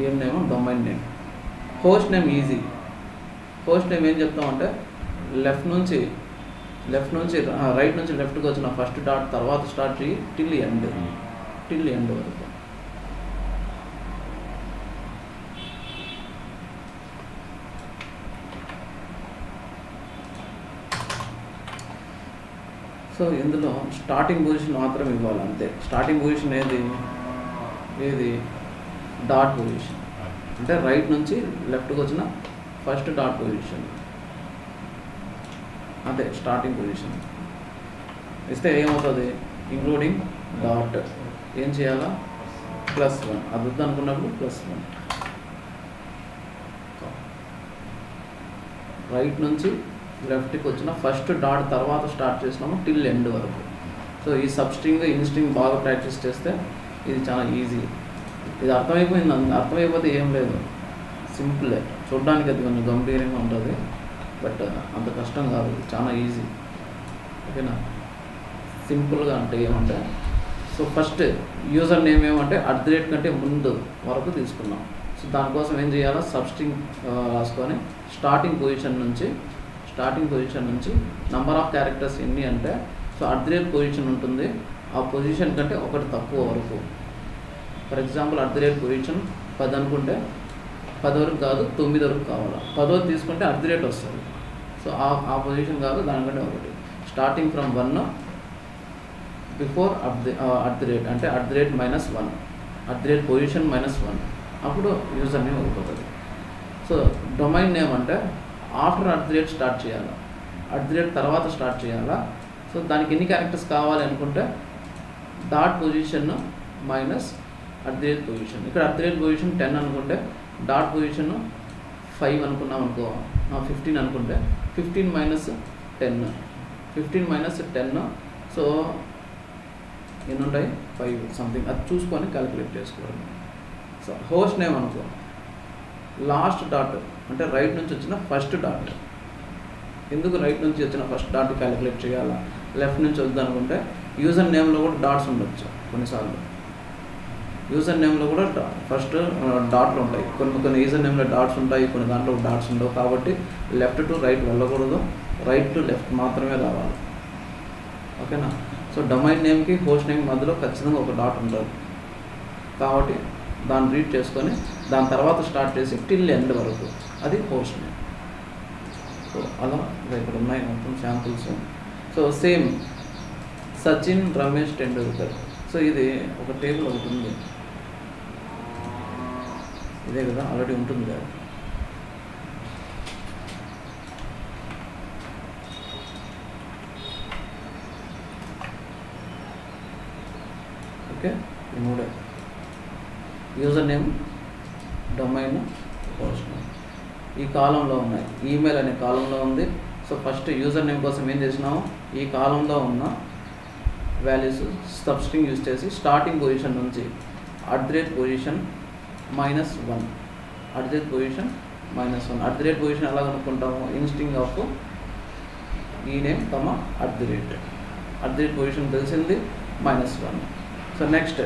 ఏం name? Domain name. Host name easy. Host name ఏం చెప్తామంటే రైట్ నుంచి లెఫ్ట్కి వచ్చిన ఫస్ట్ డాట్ తర్వాత స్టార్ట్ చేయి టిల్ ఎండ్ వరకు. సో ఇందులో స్టార్టింగ్ పొజిషన్ మాత్రం ఇవ్వాలి అంతే. స్టార్టింగ్ పొజిషన్ ఏది డాట్ పొజిషన్ అంటే రైట్ నుంచి లెఫ్ట్కి వచ్చిన ఫస్ట్ డాట్ పొజిషన్, అదే స్టార్టింగ్ పొజిషన్ ఇస్తే ఏమవుతుంది? ఇంక్లూడింగ్ డాట్ ఏం చేయాలా? +1 అది వద్దు అనుకున్నప్పుడు +1. రైట్ నుంచి లెఫ్ట్కి వచ్చిన ఫస్ట్ డాట్ తర్వాత స్టార్ట్ చేసినాము టిల్ ఎండ్ వరకు. సో ఈ సబ్స్ట్రింగ్ ఇన్స్ట్రింగ్ బాగా ప్రాక్టీస్ చేస్తే ఇది చాలా ఈజీ. ఇది అర్థమైపోయింది. అర్థమైపోతే ఏం లేదు, సింపులే. చూడడానికి అది కొంచెం గంభీరంగా ఉంటుంది, బట్ అంత కష్టం కాదు, చాలా ఈజీ. ఓకేనా? సింపుల్గా అంటే ఏమంటే, సో ఫస్ట్ యూజర్ నేమ్ ఏమంటే @ కంటే ముందు వరకు తీసుకున్నాం. సో దానికోసం ఏం చేయాలో సబ్స్ట్రింగ్ రాసుకొని స్టార్టింగ్ పొజిషన్ నుంచి నంబర్ ఆఫ్ క్యారెక్టర్స్ ఎన్ని అంటే, సో @ పొజిషన్ ఉంటుంది, ఆ పొజిషన్ కంటే ఒకటి తక్కువ వరకు. ఫర్ ఎగ్జాంపుల్ @ పొజిషన్ 10 అనుకుంటే 10 వరకు కాదు 9 వరకు కావాలా. 10 తీసుకుంటే @ వస్తుంది. సో ఆ పొజిషన్ కాదు, దానికంటే ఒకటి. స్టార్టింగ్ ఫ్రమ్ 1 బిఫోర్ @ అంటే @-1 @ పొజిషన్ -1 అప్పుడు యూజర్ నేమ్ అయిపోతుంది. సో డొమైన్ నేమ్ అంటే ఆఫ్టర్ @ స్టార్ట్ చేయాలా, @ తర్వాత స్టార్ట్ చేయాలా. సో దానికి ఎన్ని క్యారెక్టర్స్ కావాలి అనుకుంటే డాట్ పొజిషన్ మైనస్ @ పొజిషన్. ఇక్కడ @ పొజిషన్ 10 అనుకుంటే డాట్ పొజిషన్ 5 అనుకున్నాం అనుకో, 15 అనుకుంటే 15 - 10 15 - 10. సో ఎన్ని ఉంటాయి? 5 సంథింగ్. అది చూసుకొని క్యాలిక్యులేట్ చేసుకోవాలి. సో హోస్ట్ నేమ్ అనుకో, లాస్ట్ డాట్ అంటే రైట్ నుంచి వచ్చిన ఫస్ట్ డాట్. ఎందుకు రైట్ నుంచి వచ్చిన ఫస్ట్ డాట్ క్యాలిక్యులేట్ చేయాలా, లెఫ్ట్ నుంచి వద్దు అనుకుంటే యూజర్ నేమ్లో కూడా డాట్స్ ఉండొచ్చు. కొన్నిసార్లు యూజర్ నేమ్లో కూడా ఫస్ట్ డాట్లు ఉంటాయి. కొన్ని యూజర్ నేమ్లో డాట్స్ ఉంటాయి, కొన్ని దాంట్లో డాట్స్ ఉండవు. కాబట్టి లెఫ్ట్ టు రైట్ వెళ్ళకూడదు, రైట్ టు లెఫ్ట్ మాత్రమే రావాలి. ఓకేనా? సో డొమైన్ నేమ్కి హోస్ట్ నేమ్ మధ్యలో ఖచ్చితంగా ఒక డాట్ ఉంటుంది. కాబట్టి దాన్ని రీడ్ చేసుకొని దాని తర్వాత స్టార్ట్ చేసి టిల్ ఎండ్ వరకు అది హోస్ట్ నేమ్. సో అలా ఇక్కడ ఉన్నాయి మొత్తం samples. So same Sachin Ramesh Tendulkar. So ఇది ఒక టేబుల్ ఒకటి ఉంది, ఇదే కదా, ఆల్రెడీ ఉంటుంది కదా. ఓకే, ఈ మూడే user name, domain, host name ఈ కాలంలో ఉన్నాయి. ఈమెయిల్ అనే కాలంలో ఉంది. సో ఫస్ట్ యూజర్ నేమ్ కోసం ఏం చేసినాము, ఈ కాలంలో ఉన్న వాల్యూస్ సబ్స్ట్రింగ్ యూజ్ చేసి స్టార్టింగ్ పొజిషన్ నుంచి @ పొజిషన్ -1 @ పొజిషన్ -1 @ పొజిషన్ ఎలా కనుక్కుంటాము, ఇన్స్ట్రింగ్ ఆఫ్ ఈ నేమ్ @ పొజిషన్ తెలిసింది -1. So next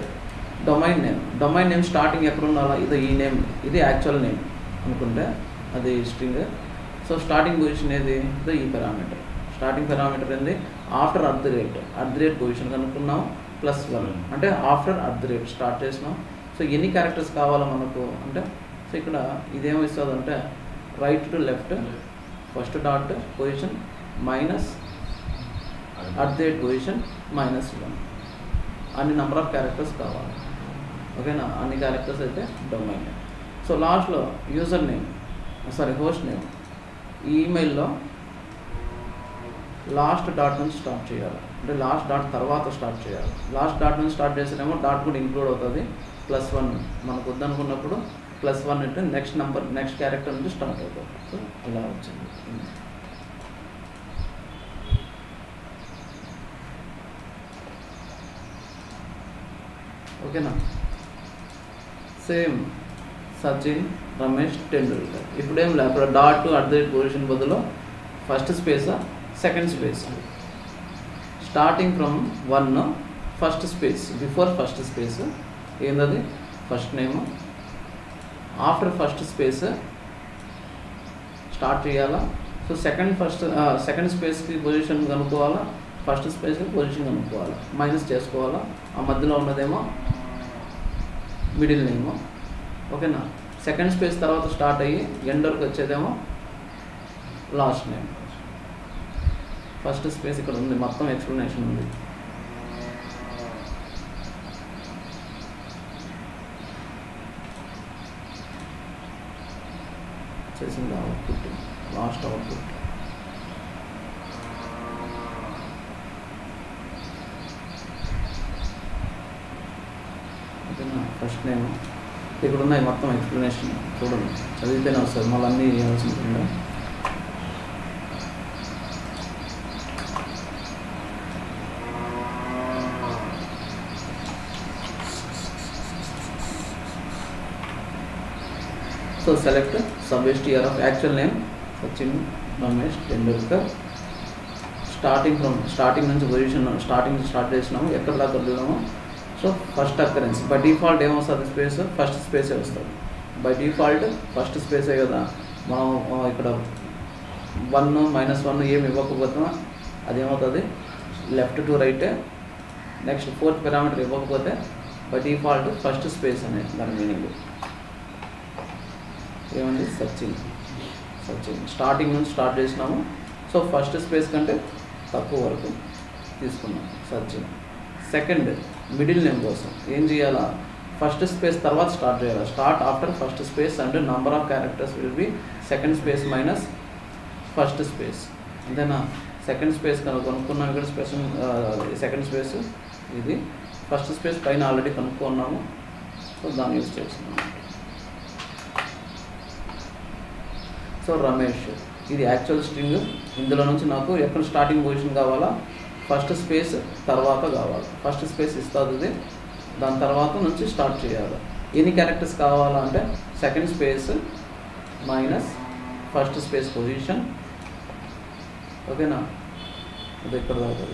domain name starting ఎక్కడ ఉండాలా, ఇది ఈ నేమ్, ఇది యాక్చువల్ నేమ్ అనుకుంటే అది స్ట్రింగ్. సో స్టార్టింగ్ పొజిషన్ ఏది, ఇది ఈ పారామీటర్. స్టార్టింగ్ పారామీటర్ ఏంది, ఆఫ్టర్ @ పొజిషన్ కనుక్కున్నాం +1 అంటే ఆఫ్టర్ @ స్టార్ట్ చేసినాం. సో ఎన్ని క్యారెక్టర్స్ కావాలో మనకు అంటే, సో ఇక్కడ ఇదేమో ఇస్తుంది అంటే right to left first dot position minus @ position -1 అన్ని నెంబర్ ఆఫ్ క్యారెక్టర్స్ కావాలి. ఓకేనా? అన్ని క్యారెక్టర్స్ అయితే డొమైన్ నేమ్. సో లాస్ట్లో యూజర్ నేమ్ హోస్ట్ నేమ్, ఈమెయిల్లో లాస్ట్ డాట్ నుంచి స్టార్ట్ చేయాలి, అంటే లాస్ట్ డాట్ తర్వాత స్టార్ట్ చేయాలి. లాస్ట్ డాట్ నుంచి స్టార్ట్ చేసేటేమో డాట్ కూడా ఇంక్లూడ్ అవుతుంది. +1 మనకు వద్దనుకున్నప్పుడు +1 అంటే నెక్స్ట్ క్యారెక్టర్ నుంచి స్టార్ట్ అవుతుంది. సో ఇలా వచ్చింది. ఓకేనా? సేమ్ సచిన్ రమేష్ టెండూల్కర్. ఇప్పుడేం లేదు, అప్పుడు డాట్ @ పొజిషన్ బదులు first space second space, starting from 1 first space before first space ఏందది first name, after first space start చేయాలా. సో సెకండ్ స్పేస్కి పొజిషన్ కనుక్కోవాలా, ఫస్ట్ స్పేస్కి పొజిషన్ కనుక్కోవాలా, మైనస్ చేసుకోవాలా. ఆ మధ్యలో ఉన్నదేమో మిడిల్ నేమ్. ఓకేనా? సెకండ్ స్పేస్ తర్వాత స్టార్ట్ అయ్యి ఎండ్ వరకు వచ్చేదేమో లాస్ట్ నేమ్. ఫస్ట్ స్పేస్ ఇక్కడ ఉంది, మొత్తం ఎక్స్ప్లెనేషన్ ఉంది. చేసింది అవుట్పుట్, లాస్ట్ అవుట్పుట్. ఓకేనా? ఫస్ట్ నేమ్ ఇక్కడ ఉన్నాయి మొత్తం ఎక్స్ప్లెనేషన్ చూడండి, చదివితేనే వస్తుంది, మళ్ళీ అన్నీ చేయాల్సి ఉంటుంది. So select subject year of actual name Sachin Ramesh Tendulkar. Starting నుంచి పొజిషన్ స్టార్ట్ చేసినాము, ఎక్కడ దాకా వదిలేమో. So first occurrence by default ఏమొస్తుంది, స్పేస్ ఫస్ట్ స్పేసే వస్తుంది. బై డిఫాల్ట్ ఫస్ట్ స్పేసే కదా. మనం ఇక్కడ 1 -1 ఏమి ఇవ్వకపోతే అదేమవుతుంది, లెఫ్ట్ టు రైటే. నెక్స్ట్ 4th పారామీటర్ ఇవ్వకపోతే బై డిఫాల్ట్ ఫస్ట్ స్పేస్ అనేది దాని మీనింగ్ ఏమండి, సచిన్. స్టార్టింగ్ నుంచి స్టార్ట్ చేసినాము. సో ఫస్ట్ స్పేస్ కంటే తక్కువ వరకు తీసుకున్నాం సచిన్. సెకండ్ మిడిల్ నేమ్ కోసం ఏం చేయాలా, ఫస్ట్ స్పేస్ తర్వాత స్టార్ట్ చేయాలి. Start after first space and number of characters will be second space minus first space. అంతేనా. సెకండ్ స్పేస్ కనుక్కున్నాం ఇక్కడ, స్పెషల్ సెకండ్ స్పేస్ ఇది. ఫస్ట్ స్పేస్ పైన ఆల్రెడీ కనుక్కున్నాము, సో దాన్ని యూజ్ చేస్తున్నాము. సో రమేష్ ఇది యాక్చువల్ స్ట్రింగ్. ఇందులో నుంచి నాకు ఎక్కడ స్టార్టింగ్ పొజిషన్ కావాలా, ఫస్ట్ స్పేస్ తర్వాత కావాలి. ఫస్ట్ స్పేస్ ఇస్తుంది ఇది, దాని తర్వాత నుంచి స్టార్ట్ చేయాలి. ఎన్ని క్యారెక్టర్స్ కావాలా అంటే second space minus first space position. ఓకేనా, అది ఇక్కడ దాకా,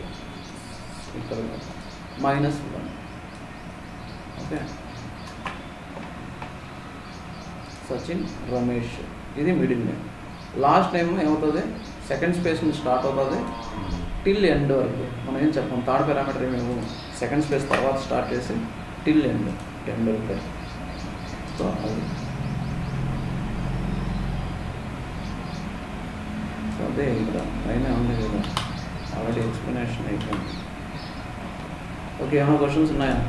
ఇక్కడ -1. ఓకే, సచిన్ రమేష్ ఇది మిడిల్ నేమ్. లాస్ట్ నేమ్ ఏమవుతుంది, సెకండ్ స్పేస్ నుంచి స్టార్ట్ అవుతుంది టిల్ ఎండ్ వరకు. మనం ఏం చెప్పాం, థర్డ్ పారామీటర్ ఏమేమో సెకండ్ స్పేస్ తర్వాత స్టార్ట్ చేసి టిల్ ఎండ్ వరకు. సో అది సో అదే ఇక్కడ పైన ఉంది కదా, ఆల్రెడీ ఎక్స్ప్లెనేషన్ అయిపోయింది. ఓకే, ఏమైనా క్వశ్చన్స్ ఉన్నాయా?